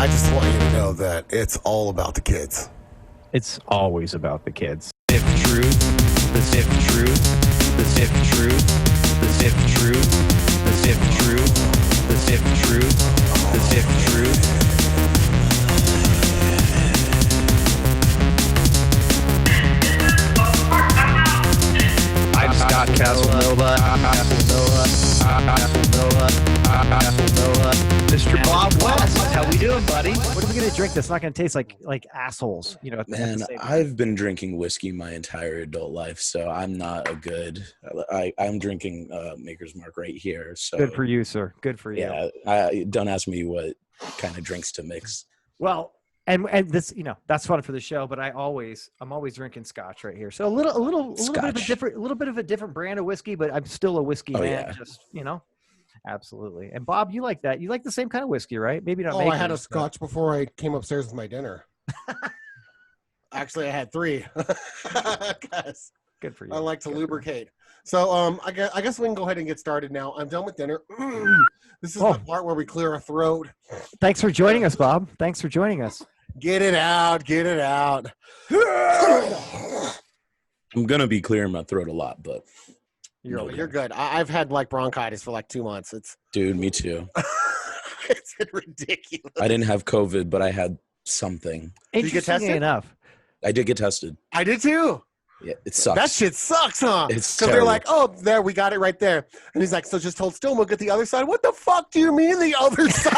I just want you to know that it's all about the kids. It's always about the kids. Zip truth, the zip truth, the zip truth, the zip truth, the zip truth, the zip truth, the zip truth. I'm Scott Casanova, Mr. Bob West. How we doing, buddy? What are we gonna drink that's not gonna taste like assholes? You know, Man, I've been drinking whiskey my entire adult life, so I'm not a good. I'm drinking Maker's Mark right here. So good for you, sir. Good for you. Yeah, don't ask me what kind of drinks to mix. Well, and this, you know, that's fun for the show. But I'm always drinking scotch right here. So a little bit of a different brand of whiskey, but I'm still a whiskey man. Yeah. Just, you know. Absolutely. And Bob, you like that? You like the same kind of whiskey, right? Maybe not. I had a scotch before I came upstairs with my dinner. Actually, I had 3. Good for you. I like to lubricate. So I guess we can go ahead and get started now. I'm done with dinner. This is the part where we clear our throat. Thanks for joining us, Bob. Thanks for joining us. Get it out. Get it out. I'm gonna be clearing my throat a lot, but you're good. I've had like bronchitis for like 2 months. Dude, me too. It's been ridiculous. I didn't have COVID, but I had something. Did you get tested? Enough. I did get tested. I did too. Yeah, it sucks. That shit sucks, huh? It's because they're like, oh, there, we got it right there. And he's like, so just hold still and we'll get the other side. What the fuck do you mean the other side?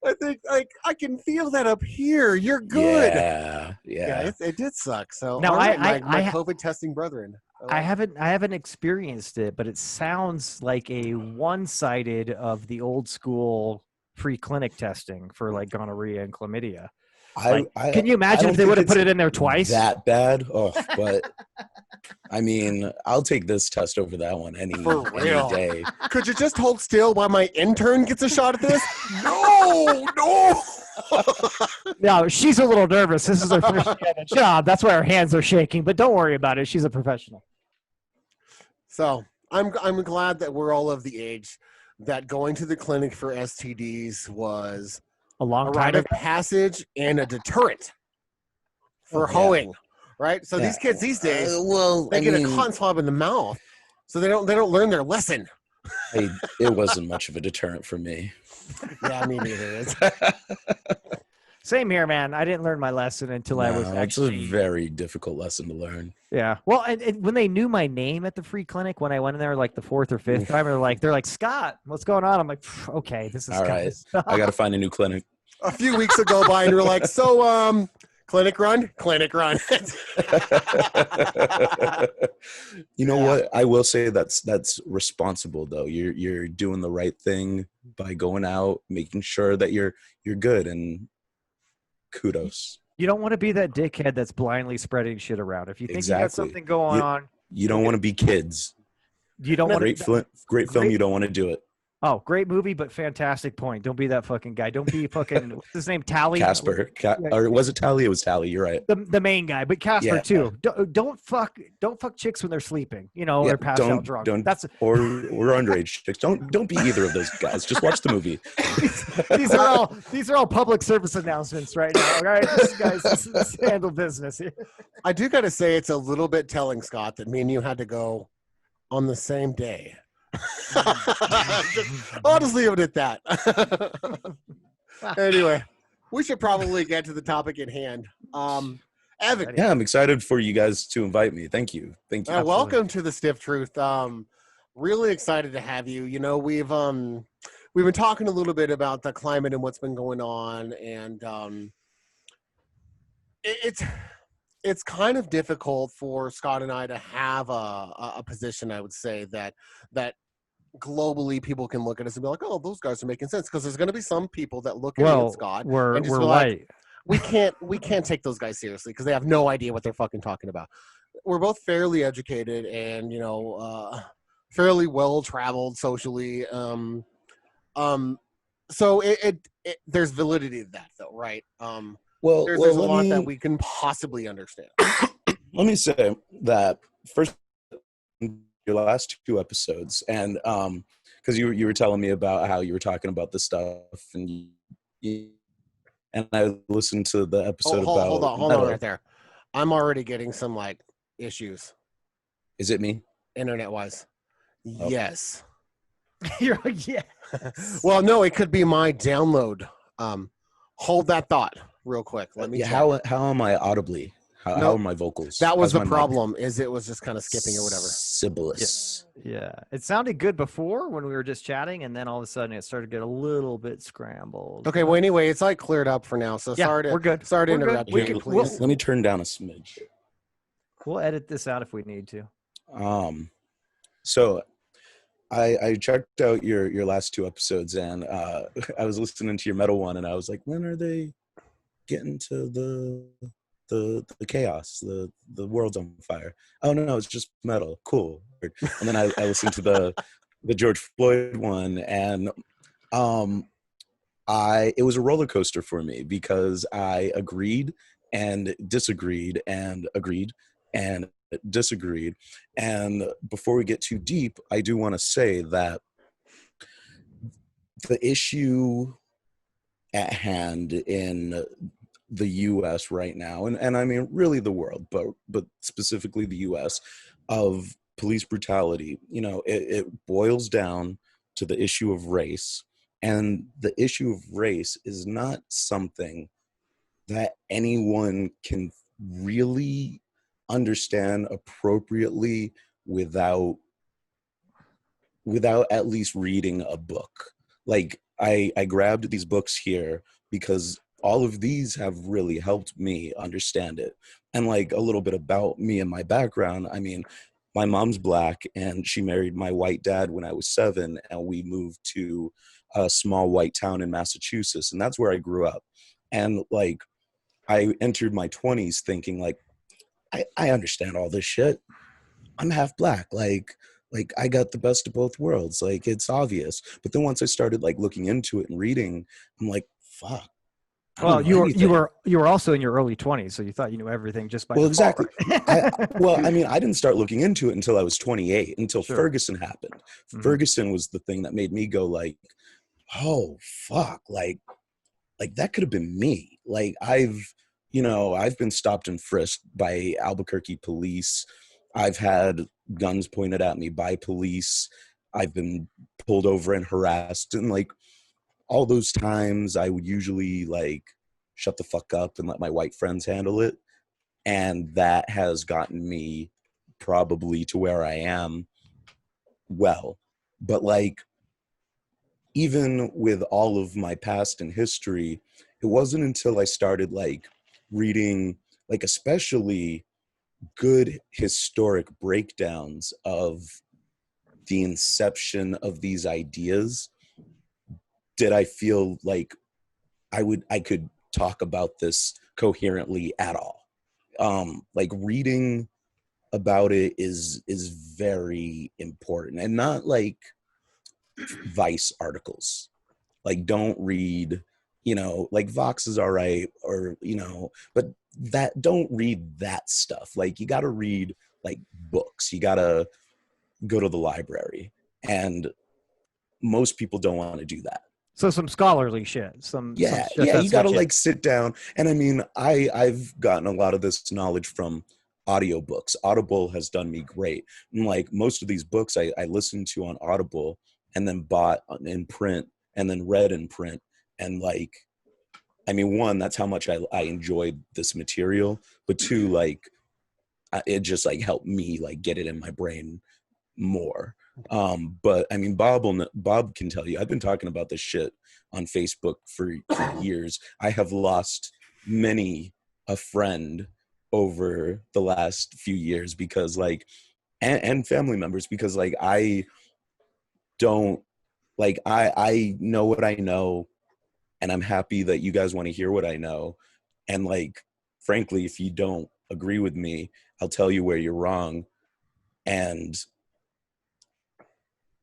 I think, like, I can feel that up here. You're good. Yeah. It did suck. So now my COVID testing brethren. I haven't experienced it, but it sounds like a one-sided of the old school free clinic testing for like gonorrhea and chlamydia. Can you imagine if they would have put it in there twice? That bad? Oh, but I mean, I'll take this test over that one any day. Could you just hold still while my intern gets a shot at this? No. No, she's a little nervous. This is her first day at a job. That's why her hands are shaking. But don't worry about it. She's a professional. So I'm glad that we're all of the age that going to the clinic for STDs was a rite of passage and a deterrent for hoeing, right? So these kids these days, they get a cotton swab in the mouth, so they don't learn their lesson. Hey, it wasn't much of a deterrent for me. Yeah, me neither. Same here, man. I didn't learn my lesson until I was actually. It's a very difficult lesson to learn. Yeah. Well, and when they knew my name at the free clinic, when I went in there like the 4th or 5th time, they're like, Scott, what's going on? I'm like, okay, this is all right. I got to find a new clinic. A few weeks ago by, and you're like, so, clinic run. You know what? I will say that's responsible though. You're doing the right thing by going out, making sure that you're good, and kudos. You don't want to be that dickhead that's blindly spreading shit around. If you think you got something going on, you don't want to be kids. You don't want great film. You don't want to do it. Oh, great movie, but fantastic point. Don't be that fucking guy. Don't be fucking what's his name? Tally? Casper. Or was it Tally? It was Tally. You're right. The main guy, but Casper too. Don't fuck chicks when they're sleeping. You know, they're passed out drunk. Or underage chicks. Don't be either of those guys. Just watch the movie. these are all public service announcements right now. All right, this handle business here. I do got to say it's a little bit telling, Scott, that me and you had to go on the same day. I'll just leave it at that. Anyway, we should probably get to the topic at hand. Evan. Yeah, I'm excited for you guys to invite me. Thank you. Welcome to the Stiff Truth. Really excited to have you. You know, we've been talking a little bit about the climate and what's been going on, and it's kind of difficult for Scott and I to have a position, I would say, that globally people can look at us and be like, oh, those guys are making sense, because there's going to be some people that look at me, Scott, we're and just be white. Like, we can't take those guys seriously because they have no idea what they're fucking talking about. We're both fairly educated and, you know, fairly well traveled socially. So there's validity to that, though, right? There's a lot that we can possibly understand. Let me say that first, your last 2 episodes, and because you were telling me about how you were talking about this stuff, and and I listened to the episode about hold on metal. right there. I'm already getting some like issues. Is it me? Internet wise? Oh. Yes. You're like, yeah. Well, no, it could be my download. Hold that thought real quick. Let me check. How am I audibly? How are my vocals? That was How's the my problem. Is it was just kind of skipping or whatever. Sibilous. Yeah. It sounded good before when we were just chatting, and then all of a sudden it started to get a little bit scrambled. Okay, well, anyway, it's like cleared up for now. So Yeah, sorry to we're good. Sorry to We're good. interrupt We you, can- please. Let me turn down a smidge. We'll edit this out if we need to. So I checked out your last 2 episodes, and I was listening to your metal one, and I was like, when are they getting to the chaos? The world's on fire. Oh no, it's just metal. Cool. And then I listened to the George Floyd one, and it was a roller coaster for me because I agreed and disagreed and agreed and disagreed. And before we get too deep, I do want to say that the issue at hand in the US right now, and I mean really the world, but specifically the US, of police brutality, it boils down to the issue of race. And the issue of race is not something that anyone can really understand appropriately without at least reading a book. Like I grabbed these books here because all of these have really helped me understand it. And like a little bit about me and my background, I mean, my mom's Black and she married my white dad when I was 7, and we moved to a small white town in Massachusetts, and that's where I grew up. And like I entered my 20s thinking like, I understand all this shit. I'm half Black. Like I got the best of both worlds. Like it's obvious. But then once I started like looking into it and reading, I'm like, fuck. Well, you were also in your early 20s, so you thought you knew everything just by default. Exactly. I mean, I didn't start looking into it until I was 28, until Sure. Ferguson happened. Mm-hmm. Ferguson was the thing that made me go like, oh fuck, like that could have been me. Like I've been stopped and frisked by Albuquerque police. I've had guns pointed at me by police. I've been pulled over and harassed, and like all those times I would usually like shut the fuck up and let my white friends handle it. And that has gotten me probably to where I am. Well, but like, even with all of my past and history, it wasn't until I started like reading, like especially good historic breakdowns of the inception of these ideas, did I feel like I could talk about this coherently at all. Like reading about it is very important, and not like Vice articles. Like don't read, like Vox is all right, or but that don't read that stuff. Like you got to read like books. You got to go to the library, and most people don't want to do that. So some scholarly shit. Yeah, you got to like sit down. And I mean, I've gotten a lot of this knowledge from audiobooks. Audible has done me great. And like most of these books I listened to on Audible and then bought in print and then read in print. And like, I mean, one, that's how much I enjoyed this material. But two, like, it just like helped me like get it in my brain more. But I mean, Bob can tell you, I've been talking about this shit on Facebook for years. I have lost many a friend over the last few years because like, and family members, because like I don't like, I know what I know, and I'm happy that you guys want to hear what I know. And like, frankly, if you don't agree with me, I'll tell you where you're wrong. And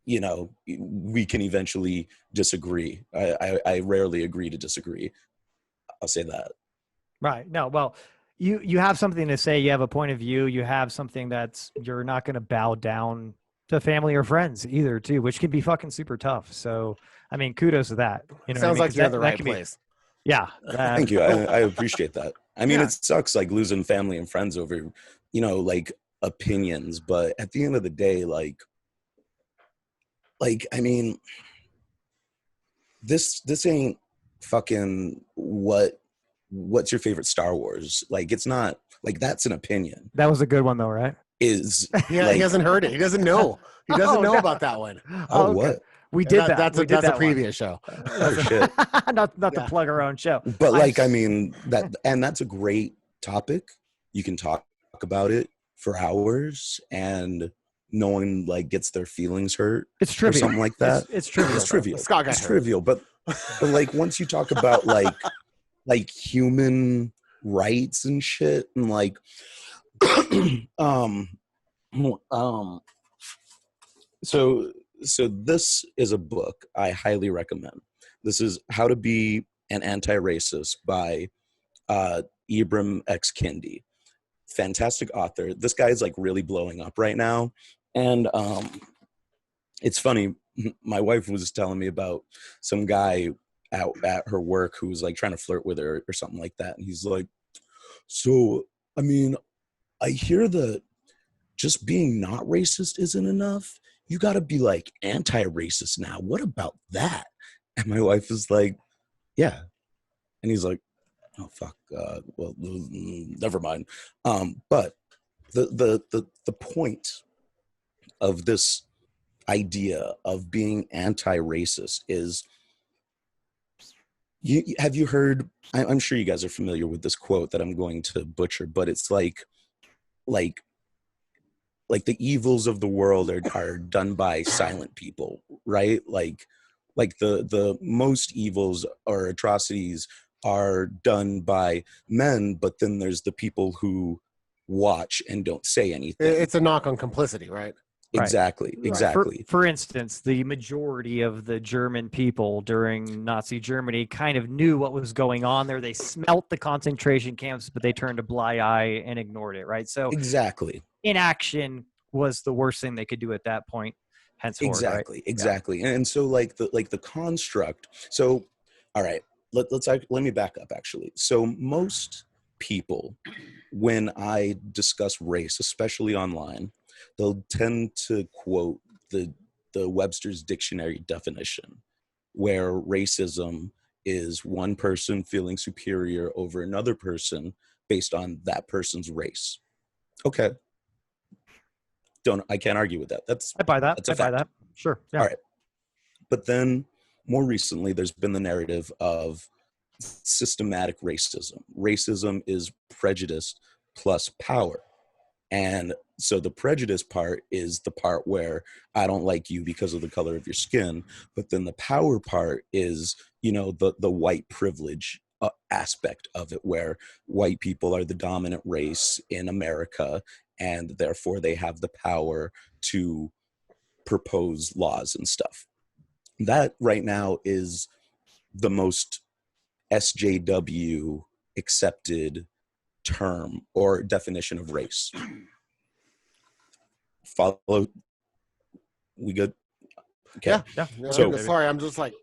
we can eventually disagree. I rarely agree to disagree. I'll say that. Right. No, well, you have something to say. You have a point of view. You have something you're not going to bow down to family or friends either, too, which can be fucking super tough. So, I mean, kudos to that. You know, Sounds what I mean? like you're in the That right can be, place. yeah. Thank you. I appreciate that. I mean, Yeah. it sucks like losing family and friends over, like opinions, but at the end of the day, like I mean, this ain't fucking what's your favorite Star Wars? Like, it's not like that's an opinion. That was a good one though, right? Is Yeah, like, he hasn't heard it. He doesn't know. He doesn't know no. about that one. Okay. what? We did that. That's We did a that previous show. Oh shit. not Yeah. to plug our own show. But like, I mean, that's a great topic. You can talk about it for hours and no one like gets their feelings hurt. It's trivial. Or something like that. It's trivial. It's trivial. Scott got It's hurt. trivial. But like once you talk about like human rights and shit and like so this is a book I highly recommend. This is How to Be an Anti-Racist by Ibram X. Kendi. Fantastic author. This guy is like really blowing up right now. And it's funny, my wife was telling me about some guy out at her work who was like trying to flirt with her or something like that. And he's like, so, I mean, I hear that just being not racist isn't enough. You got to be like anti-racist now. What about that? And my wife is like, yeah. And he's like, oh, fuck. Well, never mind. But the point of this idea of being anti-racist is, have you heard, I'm sure you guys are familiar with this quote that I'm going to butcher, but it's like the evils of the world are done by silent people, right? Like the most evils or atrocities are done by men, but then there's the people who watch and don't say anything. It's a knock on complicity, right? Exactly. Right. Exactly. For instance, the majority of the German people during Nazi Germany kind of knew what was going on there. They smelt the concentration camps, but they turned a blind eye and ignored it, right? So exactly. Inaction was the worst thing they could do at that point. Henceforth, right? Exactly. Yeah. And so like the construct. So, all right, let me back up actually. So most people, when I discuss race, especially online, they'll tend to quote the Webster's dictionary definition, where racism is one person feeling superior over another person based on that person's race. Okay. I can't argue with that. I buy that. That's a I buy fact. that. Sure. Yeah. All right. But then more recently, there's been the narrative of systematic racism. Racism is prejudice plus power. And so the prejudice part is the part where I don't like you because of the color of your skin. But then the power part is, the white privilege aspect of it, where white people are the dominant race in America, and therefore they have the power to propose laws and stuff. That right now is the most SJW accepted term or definition of race. Follow? We good? Okay. Yeah. So sorry, I'm just like.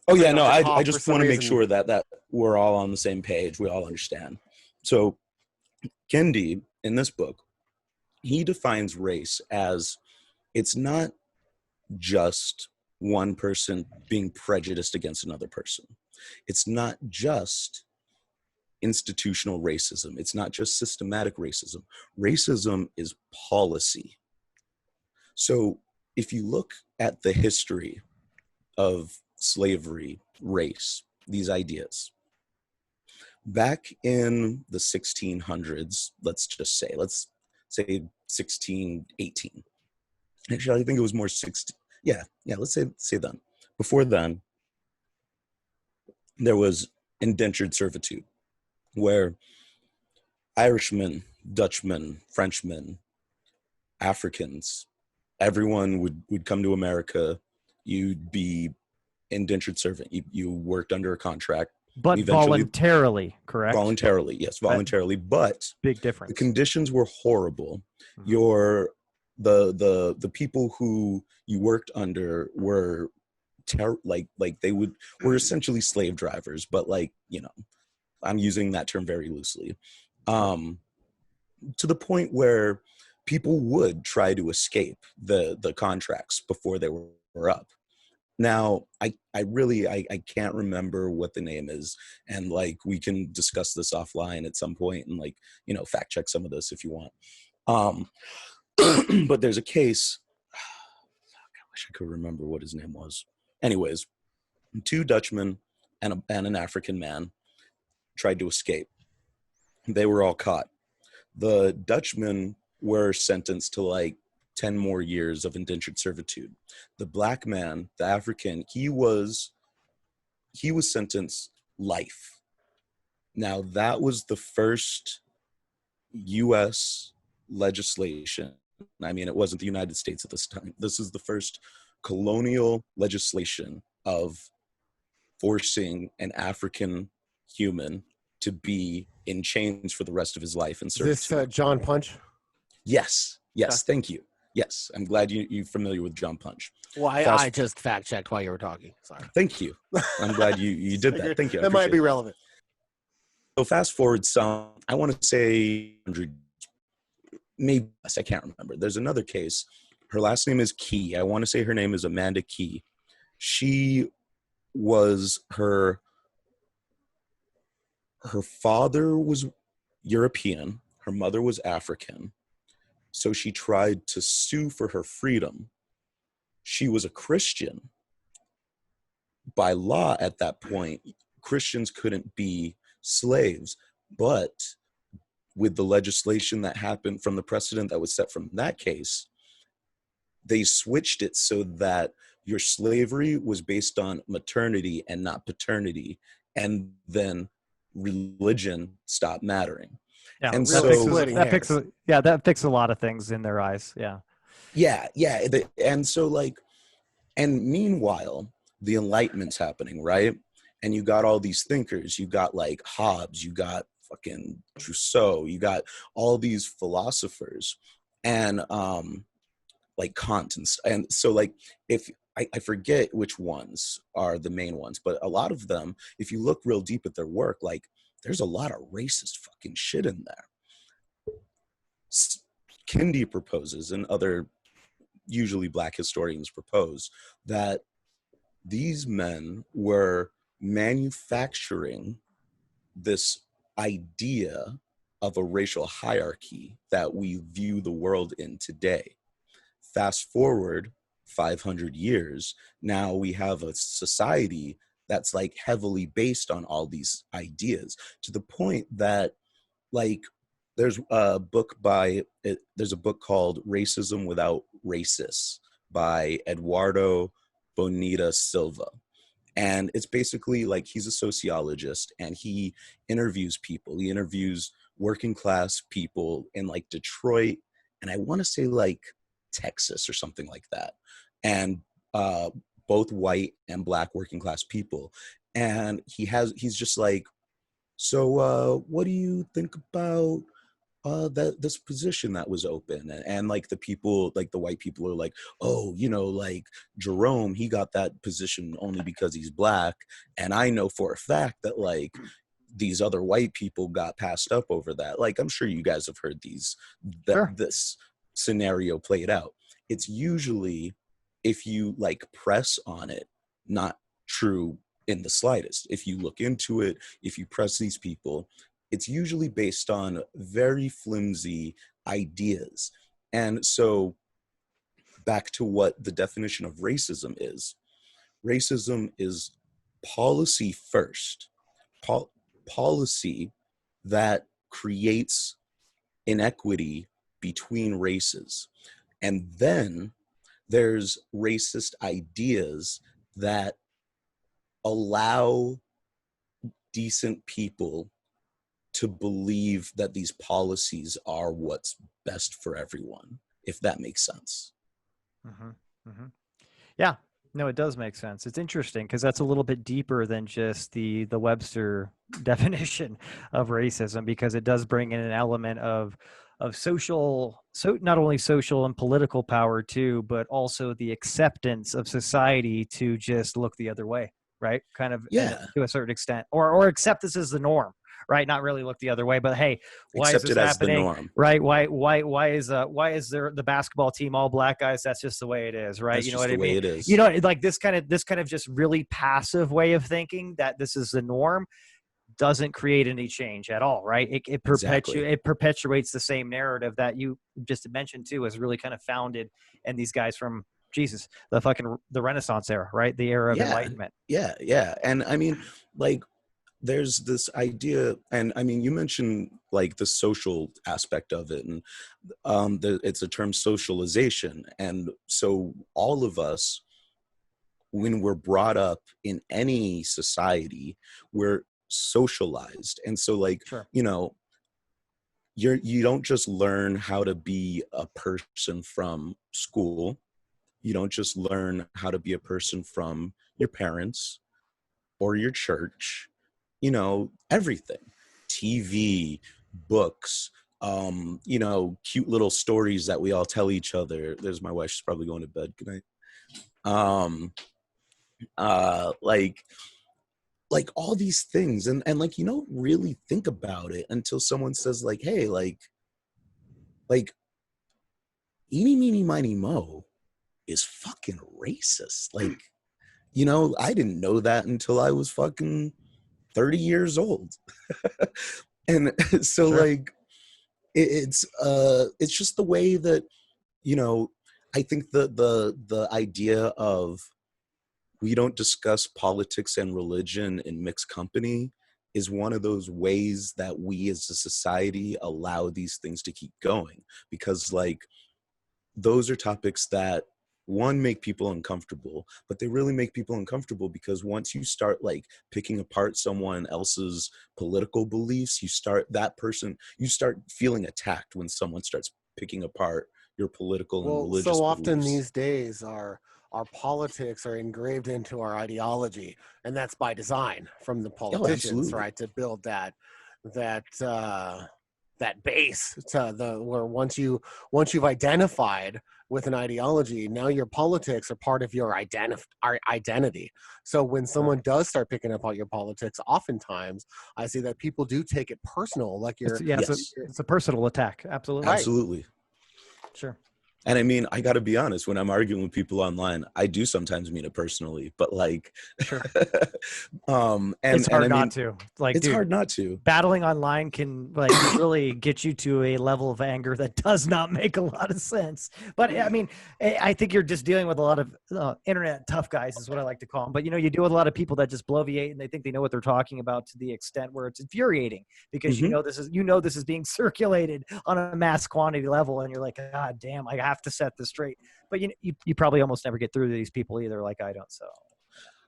Oh yeah, no. I just want to make sure that we're all on the same page. We all understand. So Kendi in this book, he defines race as it's not just one person being prejudiced against another person. It's not just institutional racism. It's not just systematic racism. Racism is policy. So if you look at the history of slavery, race, these ideas, back in the 1600s, let's say 1618. Actually, I think it was more 16. Yeah, let's say then. Before then, there was indentured servitude, where Irishmen, Dutchmen, Frenchmen, Africans, everyone would come to America. You'd be indentured servant. You worked under a contract. But voluntarily, correct? Voluntarily, yes, voluntarily. But big difference. The conditions were horrible. Mm-hmm. Your the people who you worked under were were essentially slave drivers, but like, you know, I'm using that term very loosely, to the point where people would try to escape the contracts before they were up. Now, I can't remember what the name is, and like we can discuss this offline at some point and like, you know, fact check some of this if you want. But there's a case. I wish I could remember what his name was. Anyways, 2 Dutchmen and an African man tried to escape. They were all caught. The Dutchmen were sentenced to like 10 more years of indentured servitude. The black man, the African, he was sentenced life. Now, that was the first U.S. legislation. I mean, it wasn't the United States at this time. This is the first colonial legislation of forcing an African human to be in chains for the rest of his life in servitude. Is this John Punch? Yes. Thank you. Yes, I'm glad you're familiar with John Punch. Well, I just fact checked while you were talking. Sorry. Thank you. I'm glad you did that. Thank you. That might be relevant. So fast forward some, I want to say 100, maybe less, I can't remember. There's another case. Her last name is Key. I want to say her name is Amanda Key. She was her father was European. Her mother was African. So she tried to sue for her freedom. She was a Christian. By law at that point, Christians couldn't be slaves. But with the legislation that happened from the precedent that was set from that case, they switched it so that your slavery was based on maternity and not paternity. And then religion stopped mattering. Yeah, and that fixes a lot of things in their eyes. Yeah. And so like, and meanwhile, the Enlightenment's happening, right? And you got all these thinkers. You got like Hobbes, you got fucking Rousseau, you got all these philosophers, and like Kant, and so like if I forget which ones are the main ones, but a lot of them, if you look real deep at their work, like there's a lot of racist fucking shit in there. Kindi proposes, and other usually black historians propose, that these men were manufacturing this idea of a racial hierarchy that we view the world in today. Fast forward 500 years, now we have a society that's like heavily based on all these ideas, to the point that like there's a book called Racism Without Racists by Eduardo Bonita Silva. And it's basically like, he's a sociologist and he interviews people. He interviews working class people in like Detroit, and I want to say like Texas or something like that. And both white and black working class people. And he's just like, so what do you think about this position that was open? And like the people, like the white people are like, oh, you know, like Jerome, he got that position only because he's black. And I know for a fact that like these other white people got passed up over that. Like, I'm sure you guys have heard this scenario played out. It's usually, if you like press on it, not true in the slightest. If you look into it, if you press these people, it's usually based on very flimsy ideas. And so back to what the definition of racism is. Racism is policy first. Policy that creates inequity between races. And then there's racist ideas that allow decent people to believe that these policies are what's best for everyone, if that makes sense. Mm-hmm. Mm-hmm. Yeah, no, it does make sense. It's interesting because that's a little bit deeper than just the Webster definition of racism, because it does bring in an element of not only social and political power too, but also the acceptance of society to just look the other way, right? Kind of to a certain extent, or accept this as the norm, right? Not really look the other way, but hey, why accept is this it happening? As the norm. Right? Why is there the basketball team all black guys? That's just the way it is, right? That's you know just what I the way mean? it is. You know, like this kind of just really passive way of thinking that this is the norm doesn't create any change at all, right? It perpetuates the same narrative that you just mentioned too, is really kind of founded in these guys from Jesus, the Renaissance era, right? The era of enlightenment. Yeah. And I mean, like, there's this idea, and I mean, you mentioned like the social aspect of it, and it's a term, socialization. And so all of us, when we're brought up in any society, we're socialized. And so like, you know, you don't just learn how to be a person from school. You don't just learn how to be a person from your parents or your church. You know, everything, TV, books, you know, cute little stories that we all tell each other. There's my wife, she's probably going to bed. Good night. Like all these things, and like, you don't really think about it until someone says like, hey, like eeny meeny miny mo is fucking racist. Like, you know, I didn't know that until I was fucking 30 years old. And so like it's just the way that, you know, I think the idea of we don't discuss politics and religion in mixed company is one of those ways that we as a society allow these things to keep going, because like those are topics that, one, make people uncomfortable, but they really make people uncomfortable because once you start like picking apart someone else's political beliefs, you start feeling attacked when someone starts picking apart your political and religious so often beliefs. These days our politics are engraved into our ideology, and that's by design from the politicians, right? To build that base to where once you've identified with an ideology, now your politics are part of your identity. So when someone does start picking apart your politics, oftentimes I see that people do take it personal, like it's a personal attack. Absolutely. Sure. And I mean, I got to be honest, when I'm arguing with people online, I do sometimes mean it personally, but like, sure. And it's hard I mean, not to. Like, it's hard not to. Battling online can like really get you to a level of anger that does not make a lot of sense. But I mean, I think you're just dealing with a lot of internet tough guys, is what I like to call them. But you know, you deal with a lot of people that just bloviate and they think they know what they're talking about to the extent where it's infuriating, because you know this is being circulated on a mass quantity level, and you're like, God damn, I have to set this straight. But you probably almost never get through to these people either, like I don't. So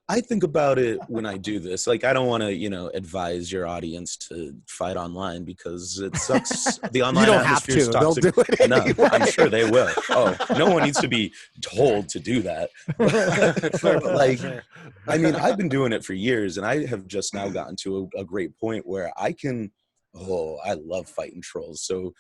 I think about it when I do this. Like, I don't want to, you know, advise your audience to fight online because it sucks. The online atmosphere is toxic. They'll do it anyway. No, I'm sure they will. Oh, no one needs to be told to do that. But like, I mean, I've been doing it for years, and I have just now gotten to a great point where I can. Oh, I love fighting trolls. So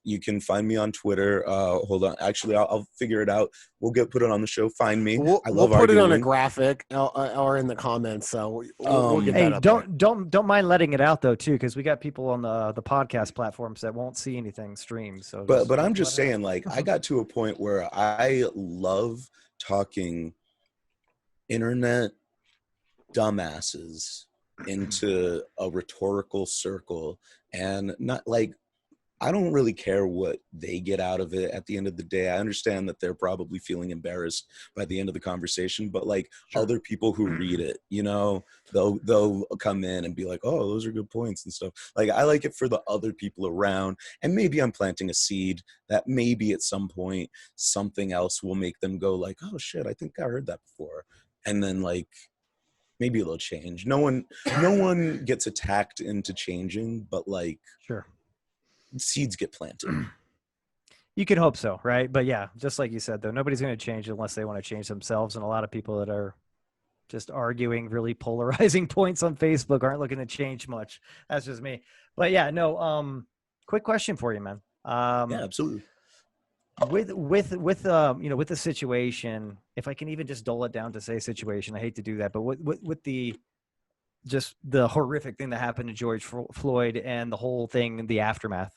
you can find me on Twitter. Hold on. Actually, I'll figure it out. We'll put it on the show. Find me. We'll put it on a graphic or in the comments. So we'll get that up. Don't mind letting it out though too, because we got people on the podcast platforms that won't see anything streamed. So, but I'm just saying, like, I got to a point where I love talking internet dumbasses into a rhetorical circle, and not like, I don't really care what they get out of it at the end of the day. I understand that they're probably feeling embarrassed by the end of the conversation, but like other people who read it, you know, they'll come in and be like, oh, those are good points and stuff. Like, I like it for the other people around, and maybe I'm planting a seed that maybe at some point something else will make them go like, oh shit, I think I heard that before. And then like, maybe it'll change. No one gets attacked into changing, but like, sure, seeds get planted. You can hope so, right? But yeah, just like you said, though, nobody's going to change unless they want to change themselves. And a lot of people that are just arguing really polarizing points on Facebook aren't looking to change much. That's just me. But yeah, no. Quick question for you, man. Yeah, absolutely. With the situation, if I can even just dull it down to say situation, I hate to do that, but with the horrific thing that happened to George Floyd and the whole thing, the aftermath,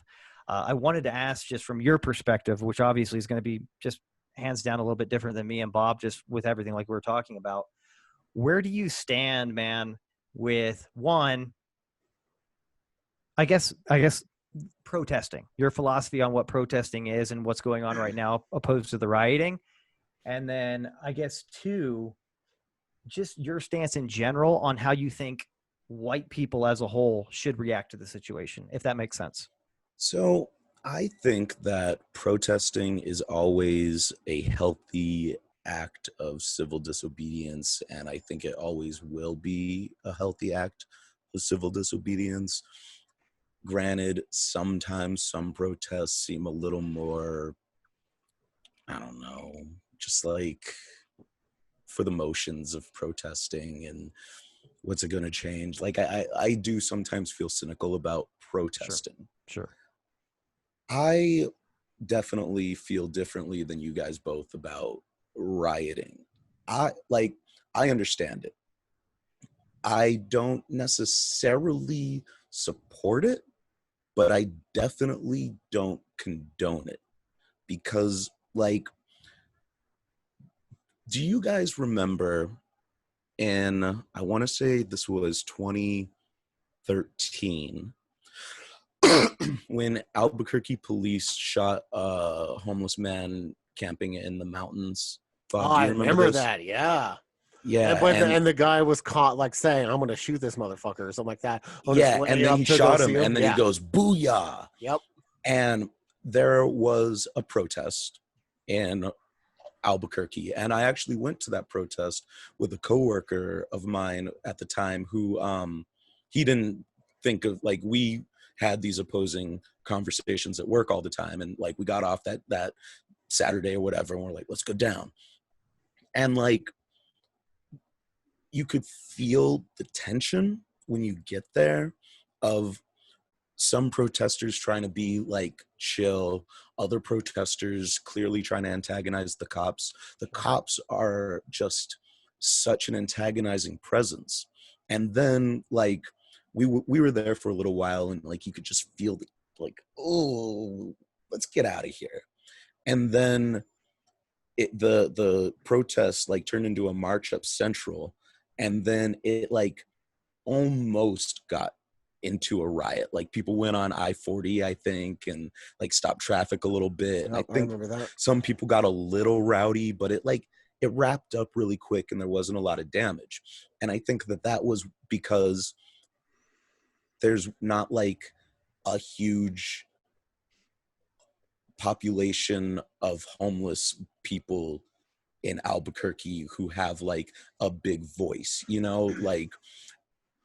I wanted to ask, just from your perspective, which obviously is going to be just hands down a little bit different than me and Bob, just with everything like we were talking about. Where do you stand, man, with one, I guess protesting, your philosophy on what protesting is and what's going on right now opposed to the rioting? And then I guess two, just your stance in general on how you think white people as a whole should react to the situation, if that makes sense. So I think that protesting is always a healthy act of civil disobedience, and I think it always will be a healthy act of civil disobedience. Granted, sometimes some protests seem a little more, I don't know, just like for the motions of protesting and what's it going to change. Like I do sometimes feel cynical about protesting. Sure. I definitely feel differently than you guys both about rioting. I understand it. I don't necessarily support it, but I definitely don't condone it, because like, do you guys remember in, I want to say this was 2013, when Albuquerque police shot a homeless man camping in the mountains? Bob, Oh, do I you remember this? that. Yeah. Yeah, And the guy was caught like saying, "I'm going to shoot this motherfucker" or something like that. yeah, and then he shot him, and then he goes, "Booyah!" Yep. And there was a protest in Albuquerque, and I actually went to that protest with a coworker of mine at the time who he didn't think of, like, we had these opposing conversations at work all the time, and like we got off that Saturday or whatever, and we're like, let's go down. And like, you could feel the tension when you get there of some protesters trying to be like chill, other protesters clearly trying to antagonize the cops. The cops are just such an antagonizing presence. And then like we were there for a little while, and like you could just feel the, like, oh, let's get out of here. And then the protest like turned into a march up Central, and then it like almost got into a riot. Like people went on I-40, I think, and like stopped traffic a little bit. And I think some people got a little rowdy, but it wrapped up really quick and there wasn't a lot of damage. And I think that was because there's not like a huge population of homeless people in Albuquerque who have like a big voice, you know, like,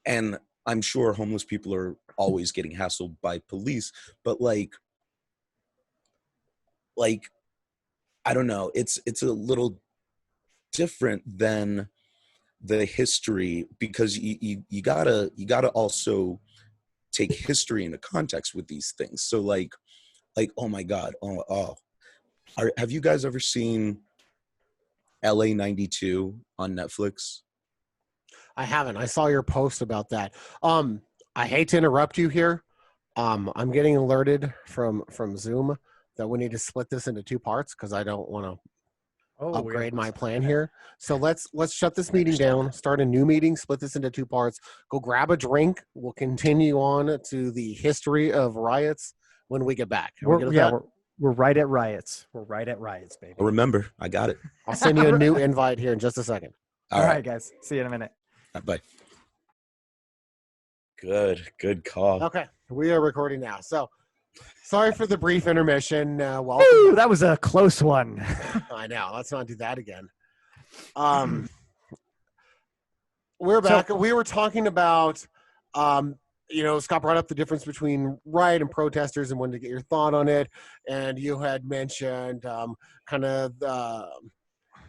and I'm sure homeless people are always getting hassled by police, but like, I don't know, it's a little different than the history, because you gotta also take history into context with these things. So like, oh my God, have you guys ever seen LA 92 on Netflix? I haven't. I saw your post about that. I hate to interrupt you here. I'm getting alerted from Zoom that we need to split this into two parts because I don't want to upgrade my plan here. So let's shut this meeting down, start a new meeting, split this into two parts, go grab a drink. We'll continue on to the history of riots when we get back. We're right at riots. We're right at riots, baby. Remember, I got it. I'll send you a new invite here in just a second. All right, guys. See you in a minute. Bye. Good call. Okay, we are recording now. So, sorry for the brief intermission. Welcome. That was a close one. I know. Let's not do that again. We're back. We were talking about, Scott brought up the difference between riot and protesters and wanted to get your thought on it. And you had mentioned kind of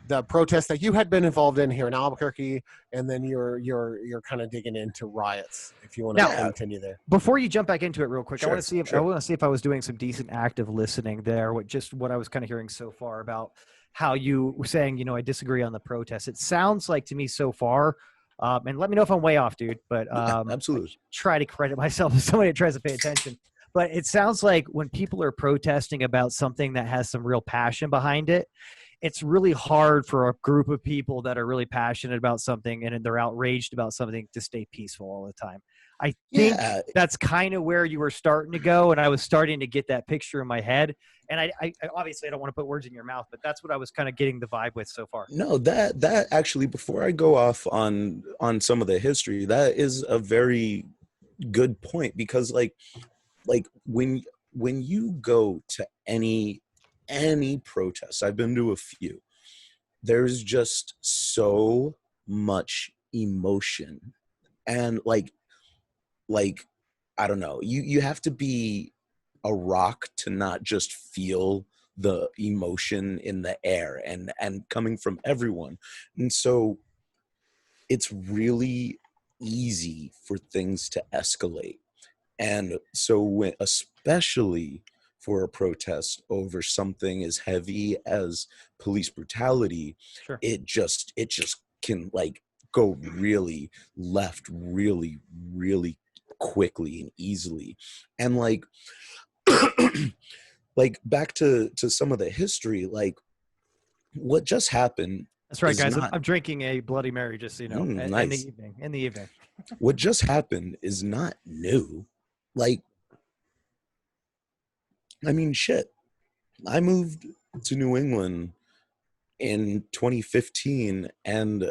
the protest that you had been involved in here in Albuquerque, and then you're kind of digging into riots. If you want to continue there. Before you jump back into it, real quick, Sure, I want to see if I was doing some decent active listening there. What I was kind of hearing so far about how you were saying, I disagree on the protest. It sounds like to me so far. And let me know if I'm way off, dude. But absolutely, I try to credit myself as somebody that tries to pay attention. But it sounds like when people are protesting about something that has some real passion behind it, it's really hard for a group of people that are really passionate about something and they're outraged about something to stay peaceful all the time. I think that's kind of where you were starting to go, and I was starting to get that picture in my head. And I obviously I don't want to put words in your mouth, but that's what I was kind of getting the vibe with so far. No, that actually, before I go off on some of the history, that is a very good point, because like when you go to any protest, I've been to a few, there's just so much emotion, and like I don't know, you have to be a rock to not just feel the emotion in the air and coming from everyone. And so it's really easy for things to escalate. And so especially for a protest over something as heavy as police brutality, sure, it just can like go really left really, really quickly and easily. And like like back to some of the history, like what just happened. That's right, guys. I'm drinking a Bloody Mary, just so you know, nice. in the evening. What just happened is not new. Like, I mean, shit. I moved to New England in 2015, and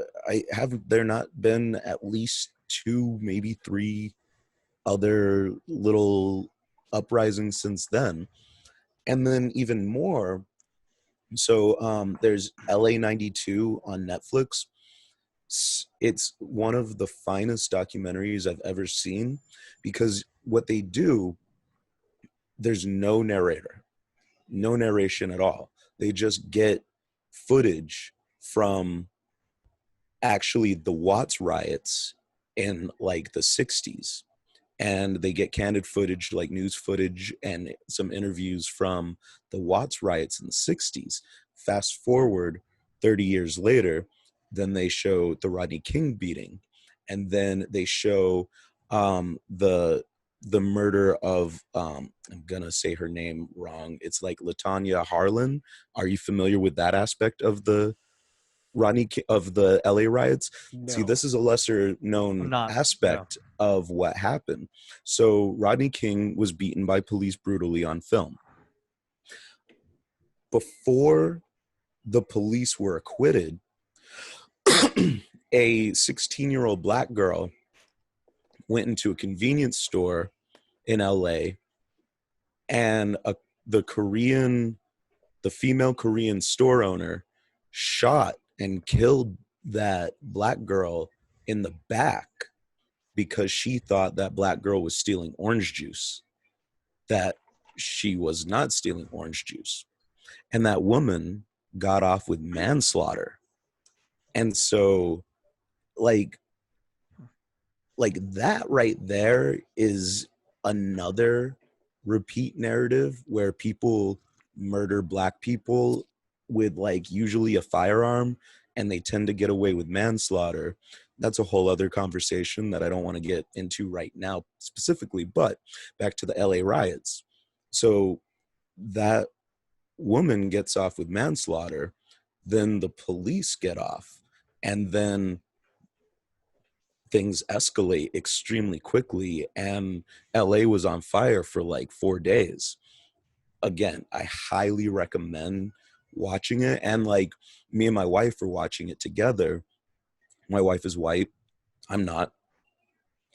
there not been at least 2, maybe 3 other little uprisings since then. And then even more, so there's LA 92 on Netflix. It's one of the finest documentaries I've ever seen, because what they do, there's no narrator, no narration at all. They just get footage from actually the Watts riots in like the 60s. And they get candid footage, like news footage and some interviews from the Watts riots in the 60s. Fast forward 30 years later, then they show the Rodney King beating. And then they show the murder of, I'm going to say her name wrong. It's like LaTanya Harlan. Are you familiar with that aspect of the of the LA riots? No. See, this is a lesser known aspect of what happened. So Rodney King was beaten by police brutally on film. Before the police were acquitted, a 16-year-old black girl went into a convenience store in LA, and the female Korean store owner shot and killed that black girl in the back because she thought that black girl was stealing orange juice, that she was not stealing orange juice. And that woman got off with manslaughter. And so like that right there is another repeat narrative where people murder black people with like usually a firearm, and they tend to get away with manslaughter. That's a whole other conversation that I don't want to get into right now specifically, but back to the LA riots. So that woman gets off with manslaughter, then the police get off, and then things escalate extremely quickly, and LA was on fire for like 4 days. Again, I highly recommend watching it. And like me and my wife were watching it together. My wife is white, I'm not,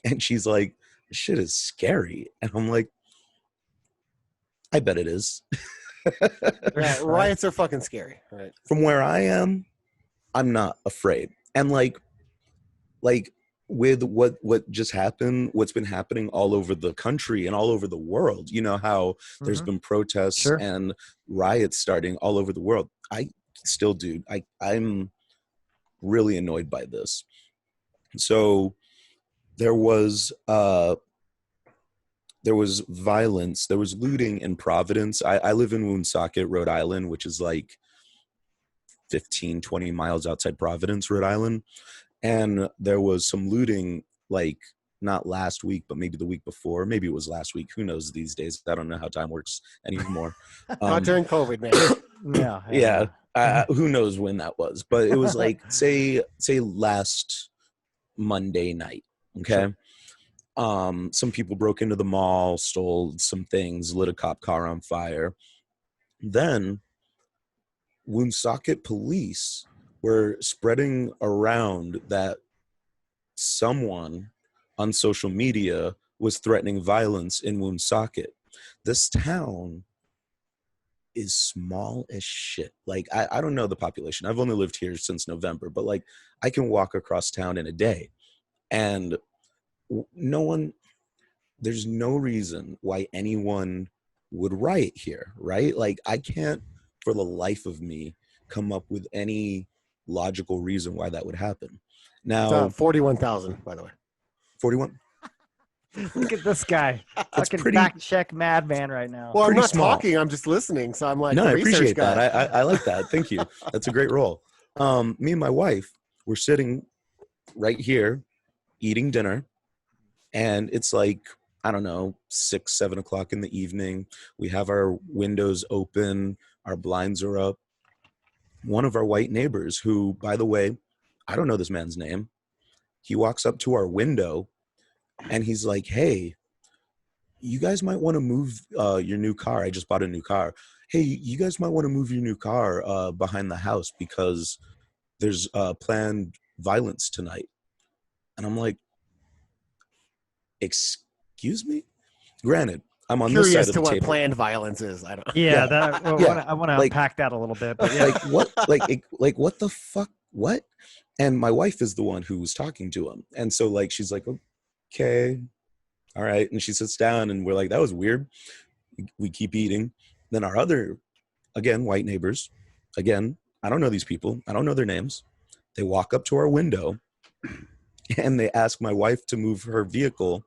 and she's like, this shit is scary. And I'm like, I bet it is. Yeah, riots are fucking scary, right? From where I am, I'm not afraid. And like with what just happened, what's been happening all over the country and all over the world, you know how there's been protests and riots starting all over the world. I still, dude, I'm really annoyed by this. So there was violence, there was looting in Providence. I live in Woonsocket, Rhode Island, which is like 15-20 miles outside Providence, Rhode Island. And there was some looting, like not last week, but maybe the week before. Maybe it was last week. Who knows these days? I don't know how time works anymore. Not during COVID, man. Yeah. Who knows when that was? But it was like say last Monday night. Okay. Sure. Some people broke into the mall, stole some things, lit a cop car on fire. Then Woonsocket police were spreading around that someone on social media was threatening violence in Woonsocket. This town is small as shit. Like, I don't know the population. I've only lived here since November, but like I can walk across town in a day, and there's no reason why anyone would riot here, right? Like, I can't for the life of me come up with any logical reason why that would happen. Now, 41,000, by the way. 41. Look at this guy. Fucking fact check madman right now. Well, I'm not talking, I'm just listening. So I'm like, no, I appreciate that. I like that. Thank you. That's a great role. Me and my wife were sitting right here eating dinner, and it's like, I don't know, 6-7 o'clock in the evening. We have our windows open, our blinds are up. One of our white neighbors, who, by the way, I don't know this man's name, he walks up to our window and he's like, "Hey, you guys might want to move your new car. I just bought a new car. Hey, you guys might want to move your new car behind the house because there's planned violence tonight." And I'm like, excuse me? Granted, I'm on this side of the table. Curious to what planned violence is. I don't. Yeah, I want to unpack that a little bit. But yeah. Like what? Like what the fuck? What? And my wife is the one who was talking to him, and so like she's like, "Okay, all right," and she sits down, and we're like, "That was weird." We keep eating. Then our other, again, white neighbors, again, I don't know these people. I don't know their names. They walk up to our window, and they ask my wife to move her vehicle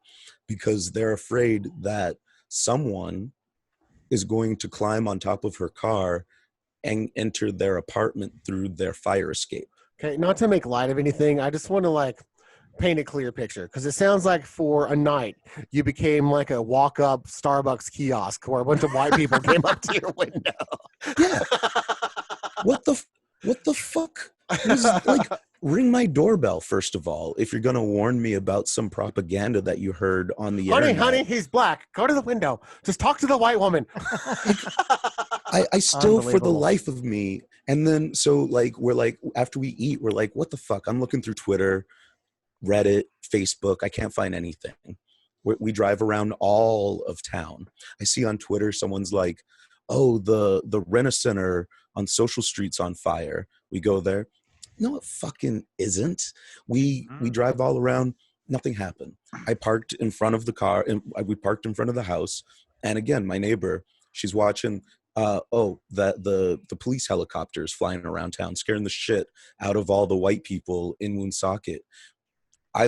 because they're afraid that someone is going to climb on top of her car and enter their apartment through their fire escape. Okay, not to make light of anything, I just want to like paint a clear picture, because it sounds like for a night you became like a walk-up Starbucks kiosk where a bunch of white people came up to your window. Yeah. What the fuck? Like, ring my doorbell, first of all, if you're going to warn me about some propaganda that you heard on the internet. Honey, he's black. Go to the window. Just talk to the white woman. I still, for the life of me, and then so like we're like, after we eat, we're like, what the fuck? I'm looking through Twitter, Reddit, Facebook. I can't find anything. We drive around all of town. I see on Twitter someone's like, "Oh, the Rent-A-Center on Social Street's on fire." We go there. No, it fucking isn't. We drive all around. Nothing happened. I parked in front of the car, and we parked in front of the house. And again, my neighbor, she's watching. The police helicopters flying around town, scaring the shit out of all the white people in Woonsocket. I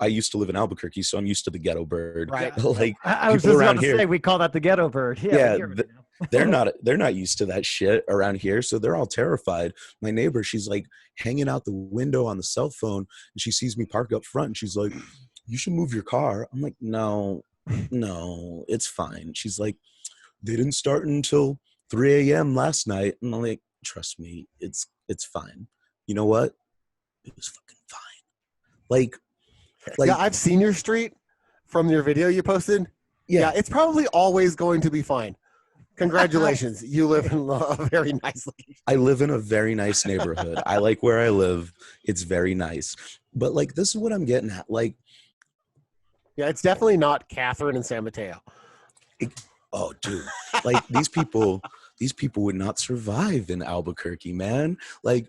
used to live in Albuquerque, so I'm used to the ghetto bird. Right. Like, I was just about to say, we call that the ghetto bird. Yeah, they're not used to that shit around here, so they're all terrified. My neighbor, she's like hanging out the window on the cell phone, and she sees me park up front, and she's like, "You should move your car." I'm like, no, it's fine. She's like, "They didn't start until 3 a.m. last night." And I'm like, trust me, it's fine. You know what? It was fucking fine. Like, yeah, I've seen your street from your video you posted. Yeah, it's probably always going to be fine. Congratulations. You live in a very nice location. I live in a very nice neighborhood. I like where I live. It's very nice. But like, this is what I'm getting at. Like, yeah, it's definitely not Catherine and San Mateo. Oh, dude, like these people would not survive in Albuquerque, man. Like,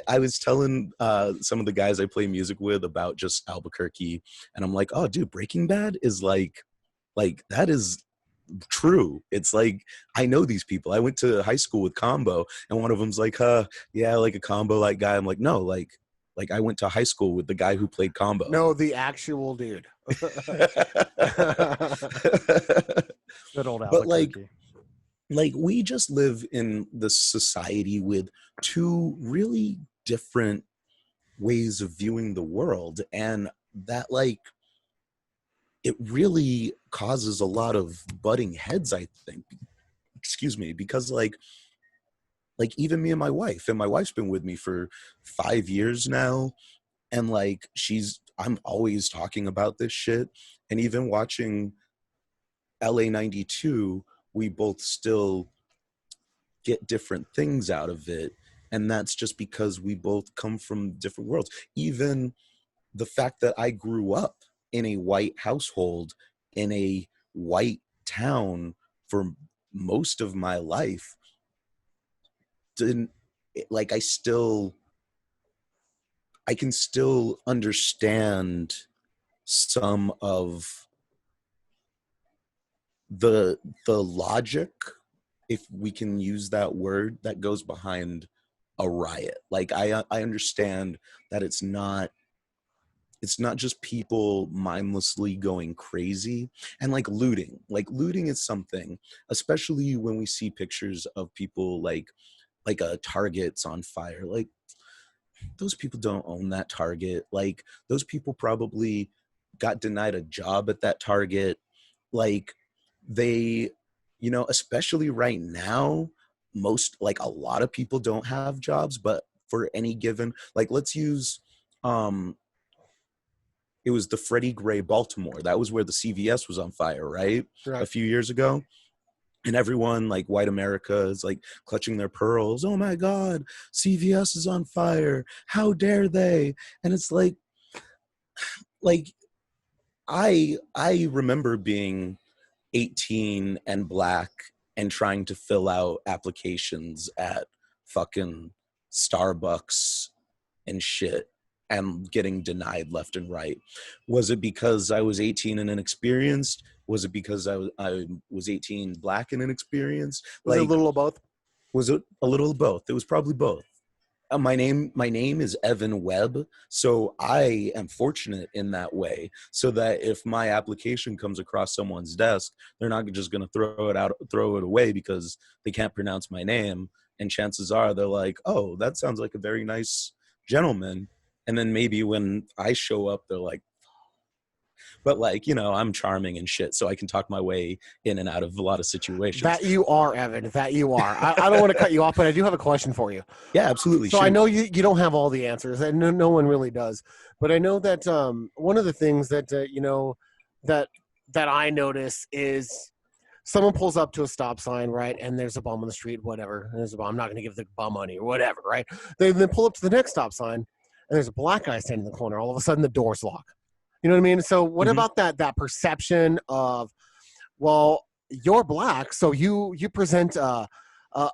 I was telling some of the guys I play music with about just Albuquerque, and I'm like, oh, dude, Breaking Bad is like that is true. It's like, I know these people. I went to high school with Combo, and one of them's like, yeah, like a Combo like guy. I'm like, no, like I went to high school with the guy who played Combo. No, the actual dude. Good old But Albuquerque. like we just live in this society with two really different ways of viewing the world, and that like it really causes a lot of butting heads, I think. Excuse me, because like even me and my wife's been with me for 5 years now, and like I'm always talking about this shit, and even watching LA 92, we both still get different things out of it, and that's just because we both come from different worlds. Even the fact that I grew up in a white household in a white town for most of my life didn't like I can still understand some of the logic, if we can use that word, that goes behind a riot. Like I understand that it's not just people mindlessly going crazy, and like looting. Like looting is something, especially when we see pictures of people like a Target's on fire. Like those people don't own that Target. Like those people probably got denied a job at that Target. Like they, especially right now, like a lot of people don't have jobs, but for any given, like let's use, it was the Freddie Gray Baltimore. That was where the CVS was on fire, right? Right. A few years ago. And everyone, like white America, is like clutching their pearls. Oh my God, CVS is on fire. How dare they? And it's like I remember being 18 and black and trying to fill out applications at fucking Starbucks and shit, and getting denied left and right. Was it because I was 18 and inexperienced? Was it because I was 18, black and inexperienced? Was it a little of both? Was it a little of both? It was probably both. My name is Evan Webb, so I am fortunate in that way, so that if my application comes across someone's desk, they're not just going to throw it away because they can't pronounce my name, and chances are they're like, oh, that sounds like a very nice gentleman. And then maybe when I show up, they're like, but like, I'm charming and shit, so I can talk my way in and out of a lot of situations. That you are, Evan. That you are. I don't want to cut you off, but I do have a question for you. Yeah, absolutely. So I know you don't have all the answers, and no one really does. But I know that one of the things that that I notice is someone pulls up to a stop sign, right? And there's a bum on the street, whatever. There's a bum. I'm not going to give the bum money or whatever, right? They then pull up to the next stop sign, and there's a black guy standing in the corner. All of a sudden, the door's locked. You know what I mean? So what about that perception of, well, you're black, so you present a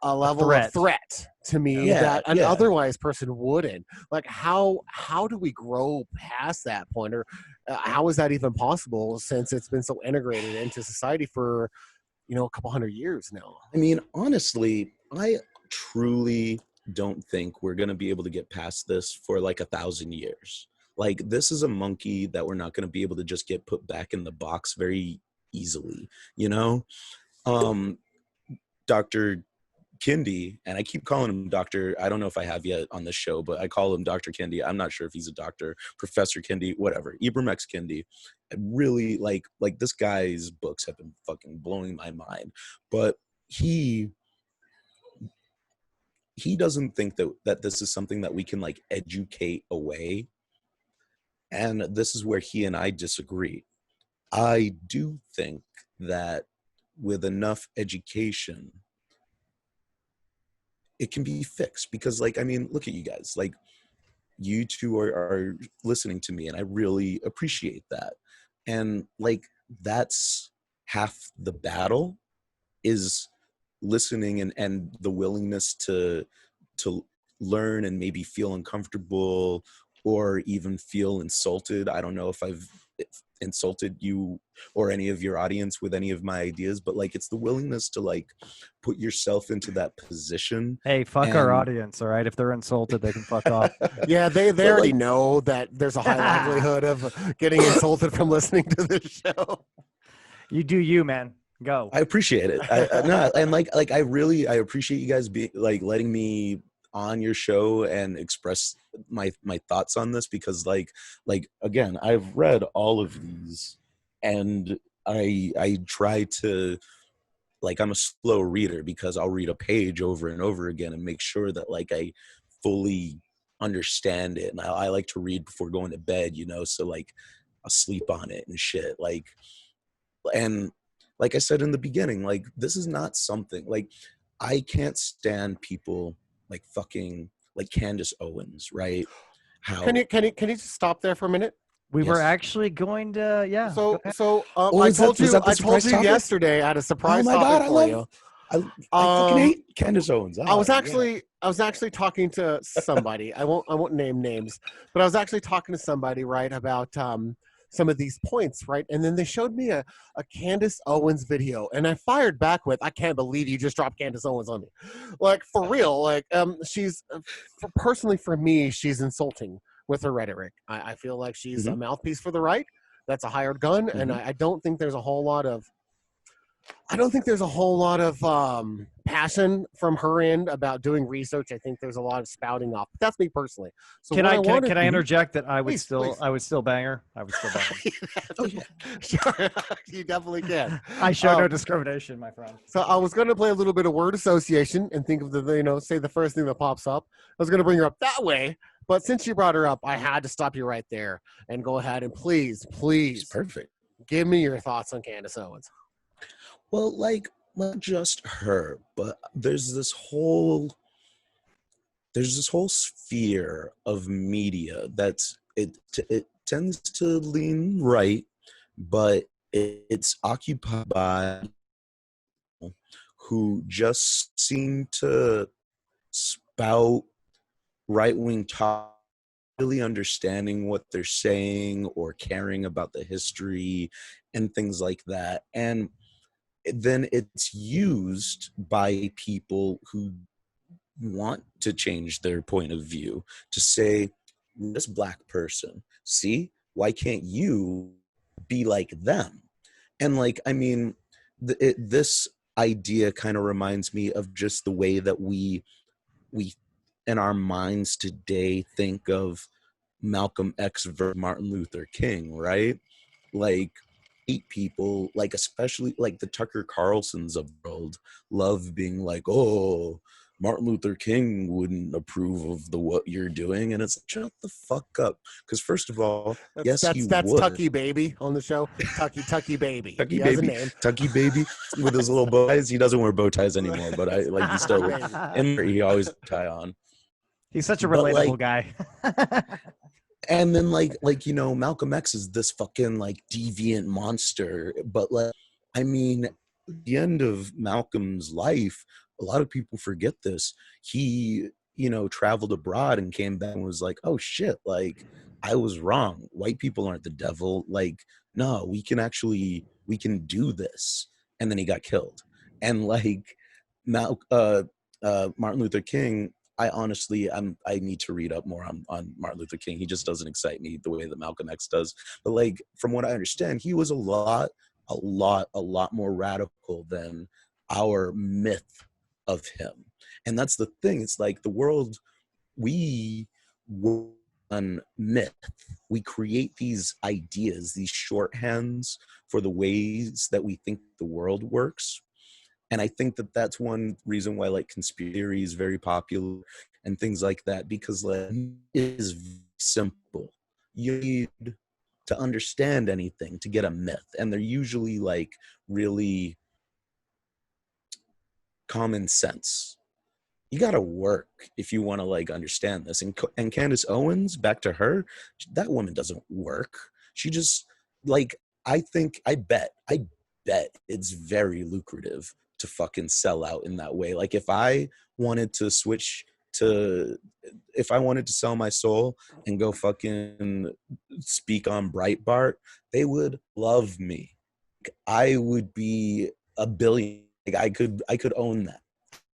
level of threat to me that an otherwise person wouldn't. Like how do we grow past that point, or how is that even possible since it's been so integrated into society for a couple hundred years now? I mean, honestly, I truly don't think we're going to be able to get past this for like 1,000 years. Like this is a monkey that we're not going to be able to just get put back in the box very easily, Dr. Kendi, and I keep calling him Doctor, I don't know if I have yet on this show, but I call him Dr. Kendi. I'm not sure if he's a doctor, Professor Kendi, whatever. Ibram X. Kendi. I really like this guy's books have been fucking blowing my mind, but he doesn't think that this is something that we can like educate away. And this is where he and I disagree. I do think that with enough education, it can be fixed. Because, like, I mean, look at you guys. Like, you two are listening to me, and I really appreciate that. And, like, that's half the battle, is listening and the willingness to learn and maybe feel uncomfortable or even feel insulted. I don't know if I've insulted you or any of your audience with any of my ideas, but like it's the willingness to like put yourself into that position. Hey, fuck our audience, all right? If they're insulted, they can fuck off. Yeah, they already know that there's a high likelihood of getting insulted from listening to this show. You do you, man. Go. I appreciate it. No, and like I appreciate you guys be like letting me on your show and express my thoughts on this, because like again, I've read all of these and I try to, like, I'm a slow reader because I'll read a page over and over again and make sure that like I fully understand it. And I like to read before going to bed, you know, so like I'll sleep on it and shit. Like, and like I said in the beginning, like this is not something like I can't stand people like fucking like Candace Owens, right? How Can you just stop there for a minute? We Yes. were actually going to, yeah. So Oh, I is that- told was you that the I told surprise you topic? yesterday I had a surprise Oh my topic God, I for love- you. I fucking hate Candace Owens. I was Oh, actually talking to somebody. I won't name names, but I was actually talking to somebody, right, about some of these points, right? And then they showed me a Candace Owens video, and I fired back with, "I can't believe you just dropped Candace Owens on me." Like, for real, like she's personally for me, she's insulting with her rhetoric. I feel like she's a mouthpiece for the right. That's a hired gun, and I don't think there's a whole lot of passion from her end about doing research. I think there's a lot of spouting off. But that's me personally. So Can I interject that I would Please. still bang her? I would still bang her. Oh yeah. Sure, you definitely can. I show no discrimination, my friend. So I was going to play a little bit of word association and think of say the first thing that pops up. I was going to bring her up that way, but since you brought her up, I had to stop you right there and go ahead and please It's perfect. give me your thoughts on Candace Owens. Well, like not just her, but there's this whole sphere of media that's it tends to lean right, but it's occupied by people who just seem to spout right-wing talk, really understanding what they're saying or caring about the history and things like that. And then it's used by people who want to change their point of view to say, this black person, see, why can't you be like them? And like, I mean, this idea kind of reminds me of just the way that we in our minds today think of Malcolm X versus Martin Luther King, right? Like, people, like especially like the Tucker Carlsons of the world, love being like, oh, Martin Luther King wouldn't approve of what you're doing, and it's like, shut the fuck up. Because first of all, That's Tucky Baby on the show. Tucky Baby. Tucky He has Baby, a name. Tucky Baby with his little bow ties. He doesn't wear bow ties anymore, but I like he still and he always has a tie on. He's such a relatable guy. And then like Malcolm X is this fucking like deviant monster, but like, I mean, at the end of Malcolm's life, a lot of people forget this. He traveled abroad and came back and was like, oh shit, like I was wrong. White people aren't the devil. Like, no, we can do this. And then he got killed. And like Martin Luther King, I honestly, I need to read up more on Martin Luther King. He just doesn't excite me the way that Malcolm X does. But like, from what I understand, he was a lot more radical than our myth of him. And that's the thing. It's like the world, we work on myth. We create these ideas, these shorthands for the ways that we think the world works. And I think that that's one reason why like conspiracy theory is very popular and things like that, because like, it is simple. You need to understand anything to get a myth, and they're usually like really common sense. You got to work if you want to like understand this. And Candace Owens, back to her, that woman doesn't work. She just like, I bet it's very lucrative to fucking sell out in that way. Like if I wanted to switch to if I wanted to sell my soul and go fucking speak on Breitbart, they would love me. I would be a billion. Like I could own that.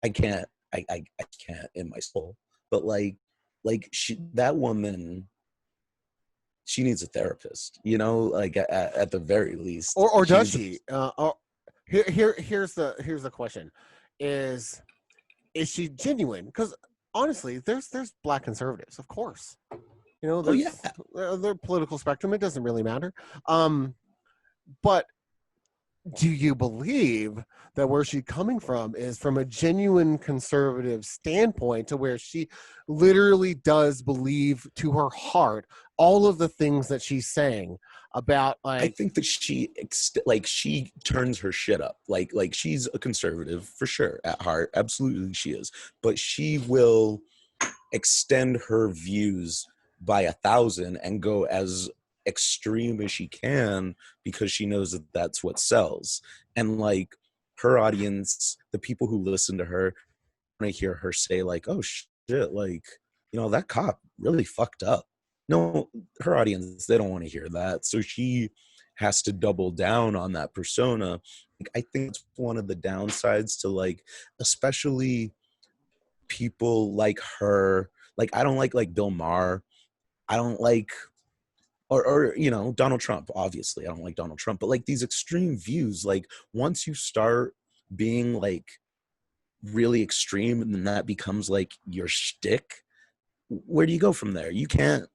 I can't. I can't in my soul. But that woman, she needs a therapist. You know, like at the very least. Or does she? Here's the question: Is she genuine? Because honestly, there's black conservatives, of course. You know, their political spectrum. It doesn't really matter. But do you believe that where she's coming from is from a genuine conservative standpoint, to where she literally does believe to her heart all of the things that she's saying about, like, I think that she turns her shit up. Like she's a conservative for sure at heart. Absolutely she is. But she will extend her views by 1,000 and go as extreme as she can because she knows that that's what sells. And like her audience, the people who listen to her, want to hear her say like, oh shit, like, you know, that cop really fucked up. No, her audience, they don't want to hear that. So she has to double down on that persona. Like, I think it's one of the downsides to, like, especially people like her. Like, I don't like Bill Maher. I don't like, or you know, Donald Trump. Obviously, I don't like Donald Trump. But like these extreme views, like once you start being like really extreme, and then that becomes like your shtick, where do you go from there? You can't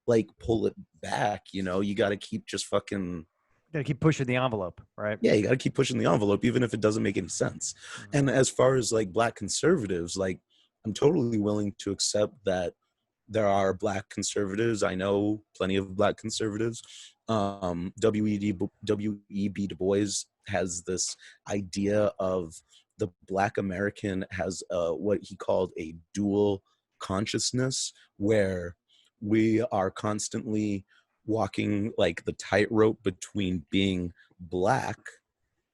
like pull it back, you know. You got to keep just fucking gotta keep pushing the envelope, right? Yeah, you got to keep pushing the envelope even if it doesn't make any sense. And as far as like black conservatives, like I'm totally willing to accept that there are black conservatives. I know plenty of black conservatives. W.E.B. Du Bois has this idea of the black American has what he called a dual consciousness, where we are constantly walking like the tightrope between being black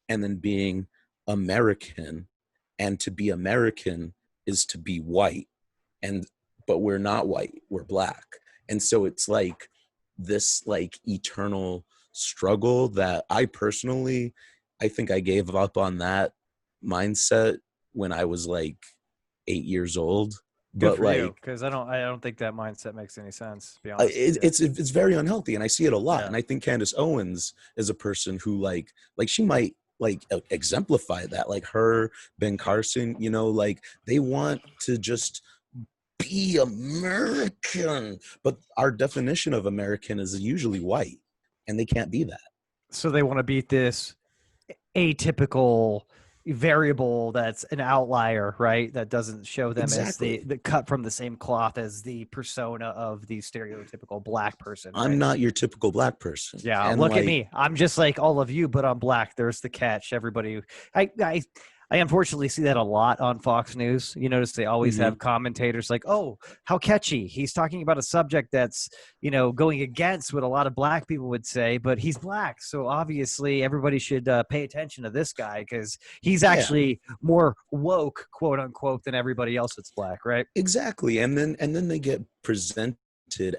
and then being American. And to be American is to be white. But we're not white, we're black. And so it's like this like eternal struggle that I think I gave up on that mindset when I was like 8 years old. Good But for like, you, because I don't think that mindset makes any sense, to be honest. it's very unhealthy, and I see it a lot. Yeah. And I think Candace Owens is a person who like she might like exemplify that. Like her, Ben Carson, you know, like they want to just be American, but our definition of American is usually white, and they can't be that. So they want to beat this atypical variable that's an outlier, right? That doesn't show them Exactly. as the cut from the same cloth as the persona of the stereotypical black person. Right? I'm not your typical black person. Yeah, and look like, at me. I'm just like all of you, but I'm black. There's the catch. Everybody, I unfortunately see that a lot on Fox News. You notice they always have commentators like, "Oh, how catchy! He's talking about a subject that's, you know, going against what a lot of black people would say, but he's black, so obviously everybody should pay attention to this guy because he's actually more woke, quote unquote, than everybody else that's black, right?" Exactly. And then they get presented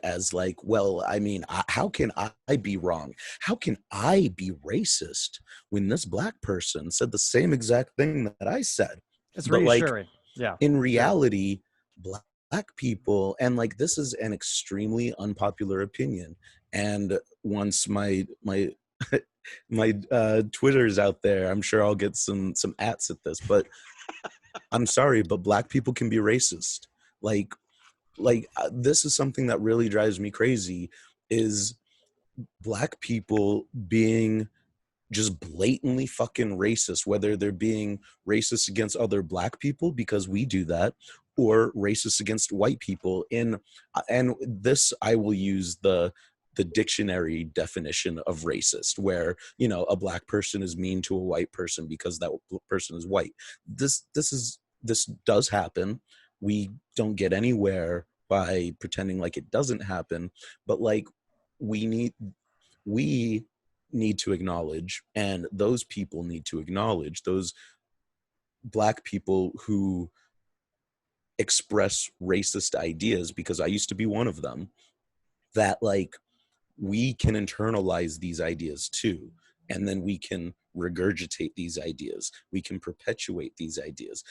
as like, well, I mean, how can I be wrong? How can I be racist when this black person said the same exact thing that I said? It's but reassuring. Like, in reality, black people, and like this is an extremely unpopular opinion. And once my my Twitter's out there, I'm sure I'll get some ats at this, but I'm sorry, but black people can be racist. Like this is something that really drives me crazy, is black people being just blatantly fucking racist, whether they're being racist against other black people because we do that, or racist against white people. And this, I will use the dictionary definition of racist, where, you know, a black person is mean to a white person because that person is white. This does happen. We don't get anywhere by pretending like it doesn't happen, but like we need to acknowledge, and those people need to acknowledge, those black people who express racist ideas, because I used to be one of them, that like we can internalize these ideas too, and then we can regurgitate these ideas, we can perpetuate these ideas.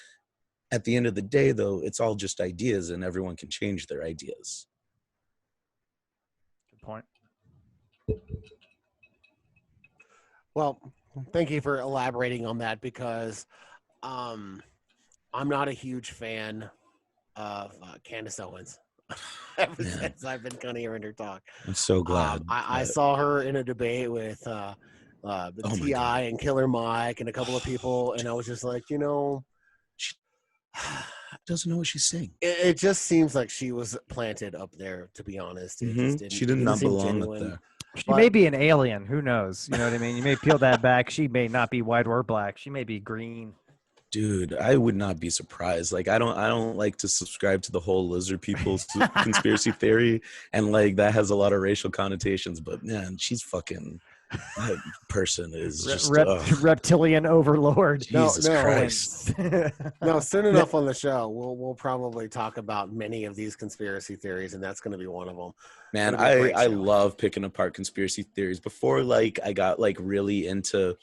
At the end of the day, though, it's all just ideas, and everyone can change their ideas. Good point. Well, thank you for elaborating on that, because I'm not a huge fan of Candace Owens. Ever since I've been kind of hearing her talk. I'm so glad. I saw her in a debate with the T.I. and Killer Mike and a couple of people, and I was just like, she doesn't know what she's saying. It just seems like she was planted up there, to be honest. She did not belong up there. She may be an alien. Who knows? You know what I mean? You may peel that back. She may not be white or black. She may be green. Dude, I would not be surprised. Like, I don't like to subscribe to the whole lizard people conspiracy theory, and like that has a lot of racial connotations. But man, she's fucking. That person is just reptilian overlord. Jesus Christ. No, soon enough on the show, we'll probably talk about many of these conspiracy theories, and that's going to be one of them. Man, I love picking apart conspiracy theories. Before, like, I got like really into.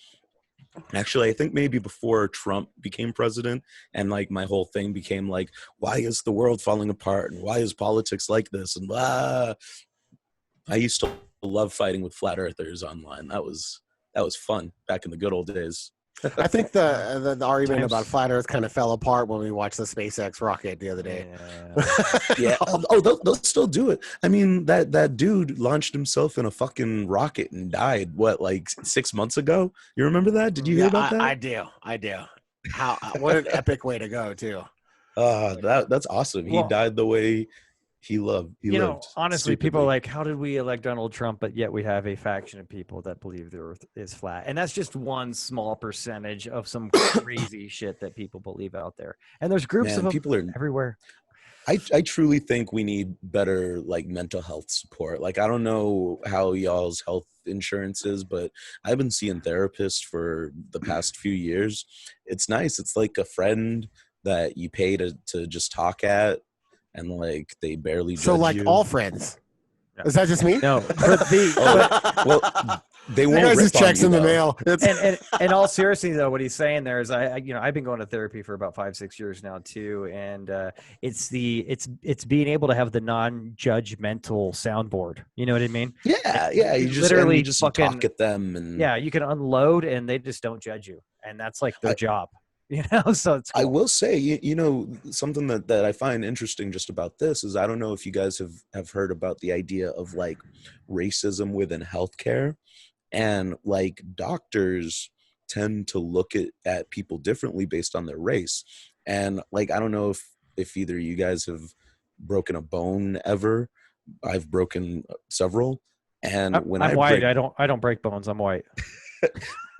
Actually, I think maybe before Trump became president, and like my whole thing became like, why is the world falling apart, and why is politics like this, and blah. I used to love fighting with flat earthers online. That was fun back in the good old days. I think the argument about flat Earth kind of fell apart when we watched the SpaceX rocket the other day. Yeah. Oh, they'll still do it. I mean, that dude launched himself in a fucking rocket and died. What, like 6 months ago? You remember that? Did you hear about that? I do. What an epic way to go, too. That's awesome. He died the way he lived. Honestly, people are like, how did we elect Donald Trump, but yet we have a faction of people that believe the earth is flat? And that's just one small percentage of some crazy shit that people believe out there. And there's groups of them people everywhere. I truly think we need better like mental health support. Like, I don't know how y'all's health insurance is, but I've been seeing therapists for the past few years. It's nice. It's like a friend that you pay to just talk at. And like they barely judge like you. All friends. Yeah. Is that just me? No. Well, they won't. Guys just checks in the mail. And all seriously though, what he's saying there is, I've been going to therapy for about 5-6 years now too, and it's being able to have the non-judgmental soundboard. You know what I mean? Yeah. You just literally just fucking talk at them, and you can unload, and they just don't judge you, and that's like their job. So it's cool. I will say, something that I find interesting just about this is, I don't know if you guys have heard about the idea of like racism within healthcare, and like doctors tend to look at people differently based on their race. And like, I don't know if either of you guys have broken a bone ever. I've broken several. And when I'm white, I don't break bones. I'm white.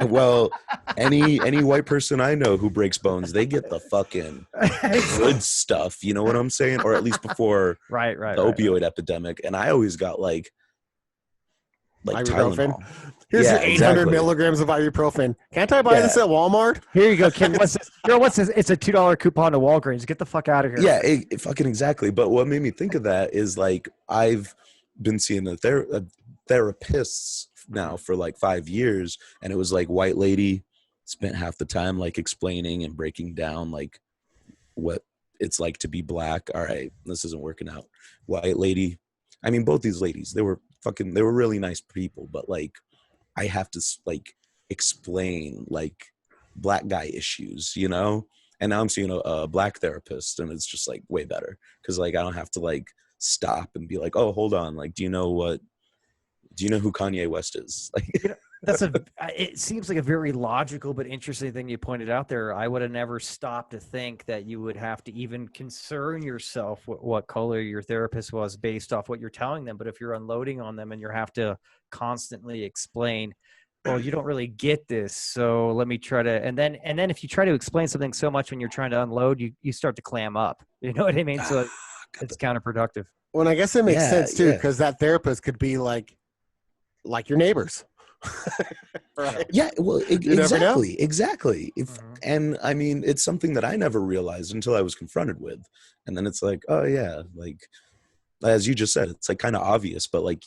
Well, any white person I know who breaks bones, they get the fucking good stuff. You know what I'm saying? Or at least before the opioid epidemic. And I always got like ibuprofen. Tylenol. Here's 800 milligrams of ibuprofen. Can't I buy this at Walmart? Here you go, kid. What's this? Girl, what's this? It's a $2 coupon to Walgreens. Get the fuck out of here. Yeah, fucking exactly. But what made me think of that is like, I've been seeing therapists now for like 5 years, and it was like white lady spent half the time like explaining and breaking down like what it's like to be black. All right, this isn't working out. White lady, I mean, both these ladies, they were really nice people, but like I have to like explain like black guy issues, and now I'm seeing a black therapist, and it's just like way better, because like I don't have to like stop and be like, oh, hold on, like do you know who Kanye West is? Like, it seems like a very logical but interesting thing you pointed out there. I would have never stopped to think that you would have to even concern yourself with what color your therapist was based off what you're telling them. But if you're unloading on them and you have to constantly explain, well, you don't really get this, so let me try to, and then if you try to explain something so much when you're trying to unload, you start to clam up. You know what I mean? So it's counterproductive. Well, I guess it makes sense too, because that therapist could be like your neighbors. Right? Yeah, well, never know. exactly. And I mean, it's something that I never realized until I was confronted with, and then it's like, oh yeah, like as you just said, it's like kind of obvious, but like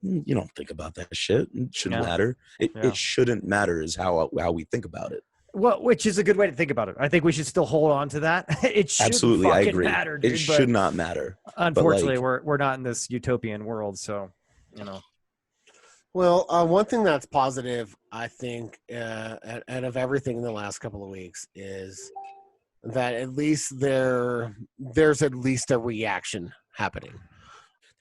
you don't think about that shit. It shouldn't matter. It shouldn't matter is how we think about it. Well, which is a good way to think about it. I think we should still hold on to that. It shouldn't Absolutely, I fucking agree. matter, dude. It should not matter. Unfortunately, like, we're not in this utopian world, so you know. Well, one thing that's positive, I think, out of everything in the last couple of weeks is that at least there's at least a reaction happening.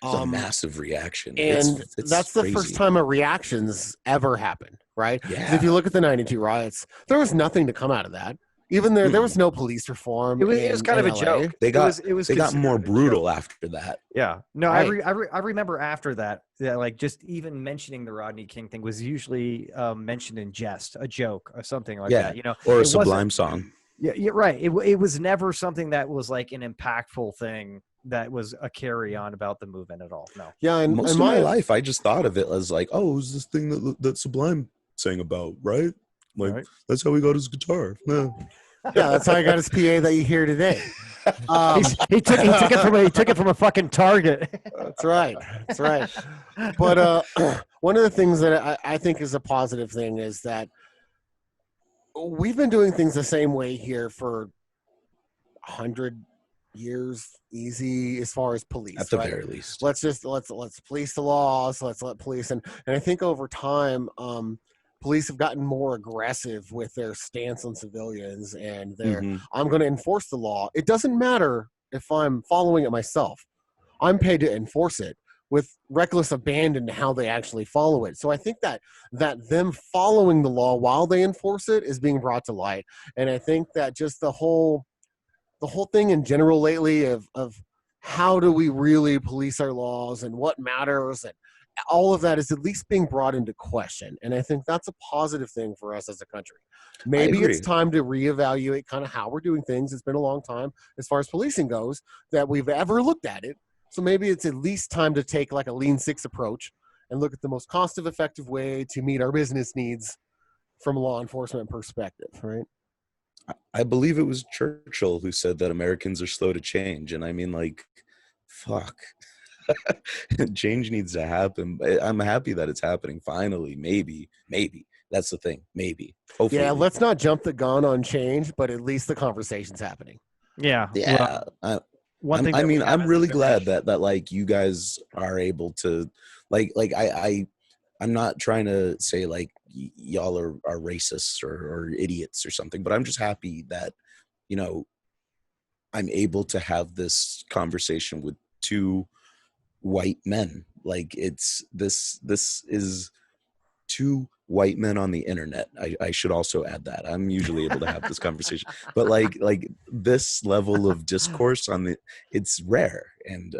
It's a massive reaction. And it's that's the crazy. first time a reaction's ever happened, right? Yeah. If you look at the 92 riots, there was nothing to come out of that. Even there was no police reform. It was kind of a joke. They got more brutal after that. Yeah. No, right. I remember after that, like just even mentioning the Rodney King thing was usually mentioned in jest, a joke or something like that, you know, or a Sublime song. Yeah, right. It was never something that was like an impactful thing that was a carry on about the movement at all. No. Yeah, and most of my life, I just thought of it as like, oh, it was this thing that Sublime sang about, right? Like that's how he got his guitar. Yeah, that's how I got his PA that you hear today. He took it from a fucking Target. That's right. But one of the things that I think is a positive thing is that we've been doing things the same way here for 100 years, easy as far as police. At the very least, let's police the laws. Let's let police and I think over time, police have gotten more aggressive with their stance on civilians and their I'm going to enforce the law. It doesn't matter if I'm following it myself. I'm paid to enforce it with reckless abandon to how they actually follow it. So I think that them following the law while they enforce it is being brought to light. And I think that just the whole thing in general lately of how do we really police our laws and what matters and all of that is at least being brought into question. And I think that's a positive thing for us as a country. Maybe it's time to reevaluate kind of how we're doing things. It's been a long time as far as policing goes that we've ever looked at it. So maybe it's at least time to take like a Lean Six approach and look at the most cost-effective way to meet our business needs from a law enforcement perspective, right? I believe it was Churchill who said that Americans are slow to change. And I mean, like, fuck. Change needs to happen. I'm happy that it's happening finally. Maybe. That's the thing. Maybe. Hopefully. Yeah, let's not jump the gun on change, but at least the conversation's happening. Yeah. I'm really glad that like you guys are able to I'm not trying to say like y'all are racists or idiots or something, but I'm just happy that, you know, I'm able to have this conversation with two white men. Like this is two white men on the internet. I should also add that. I'm usually able to have this conversation, but like this level of discourse it's rare. And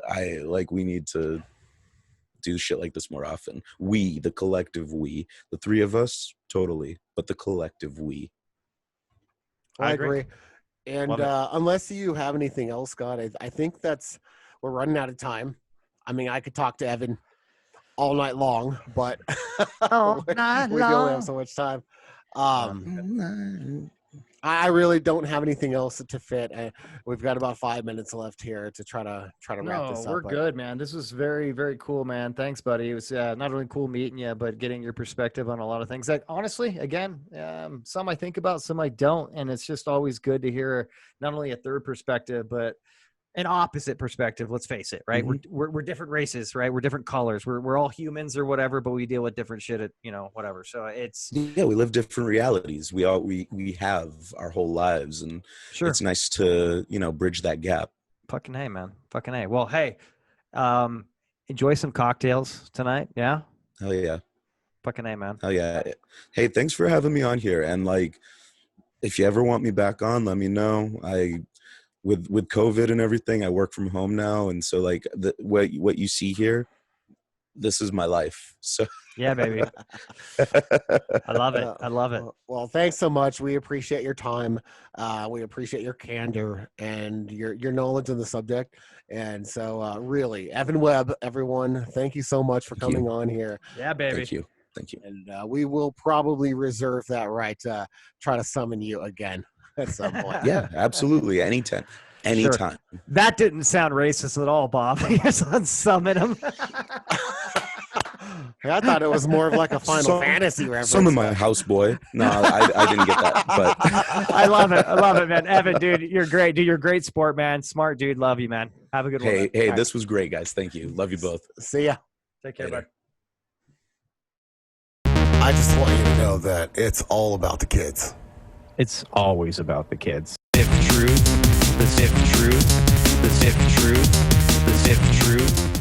we need to do shit like this more often. We, the collective we, the three of us, totally, but the collective we. I agree. And unless you have anything else, Scott, I think we're running out of time. I mean, I could talk to Evan all night long, but we only have so much time. I really don't have anything else to fit. We've got about 5 minutes left here to try to wrap this up. We're good, man. This was very, very cool, man. Thanks, buddy. It was not only cool meeting you, but getting your perspective on a lot of things. That honestly, again, some I think about, some I don't, and it's just always good to hear not only a third perspective, but an opposite perspective. Let's face it, right? Mm-hmm. We're different races, right? We're different colors. We're all humans or whatever, but we deal with different shit at, whatever. So we live different realities. We have our whole lives, and it's nice to, bridge that gap. Fucking hey, man. Fucking hey. Well, hey, enjoy some cocktails tonight. Yeah. Hell yeah. Fucking hey, man. Hell yeah. Hey, thanks for having me on here. And like, if you ever want me back on, let me know. With COVID and everything, I work from home now, and so like what you see here, this is my life. So yeah, baby. I love it. I love it. Well, thanks so much. We appreciate your time. We appreciate your candor and your knowledge on the subject. And so really, Evan Webb, everyone, thank you so much for coming on here. Yeah, baby. Thank you. Thank you. And we will probably reserve that right to try to summon you again at some point. Yeah, absolutely. Anytime. Anytime. Sure. That didn't sound racist at all, Bob. You're on summon him. I thought it was more of like a Final Fantasy reference. Some of my houseboy. No, I didn't get that. But I love it. I love it, man. Evan, dude, you're great. Dude, you're a great sport, man. Smart dude. Love you, man. Have a good one. Hey, this was great, guys. Thank you. Love you both. See ya. Take care, bud. I just want you to know that it's all about the kids. It's always about the kids. If truth, the if truth, the if truth, the if truth.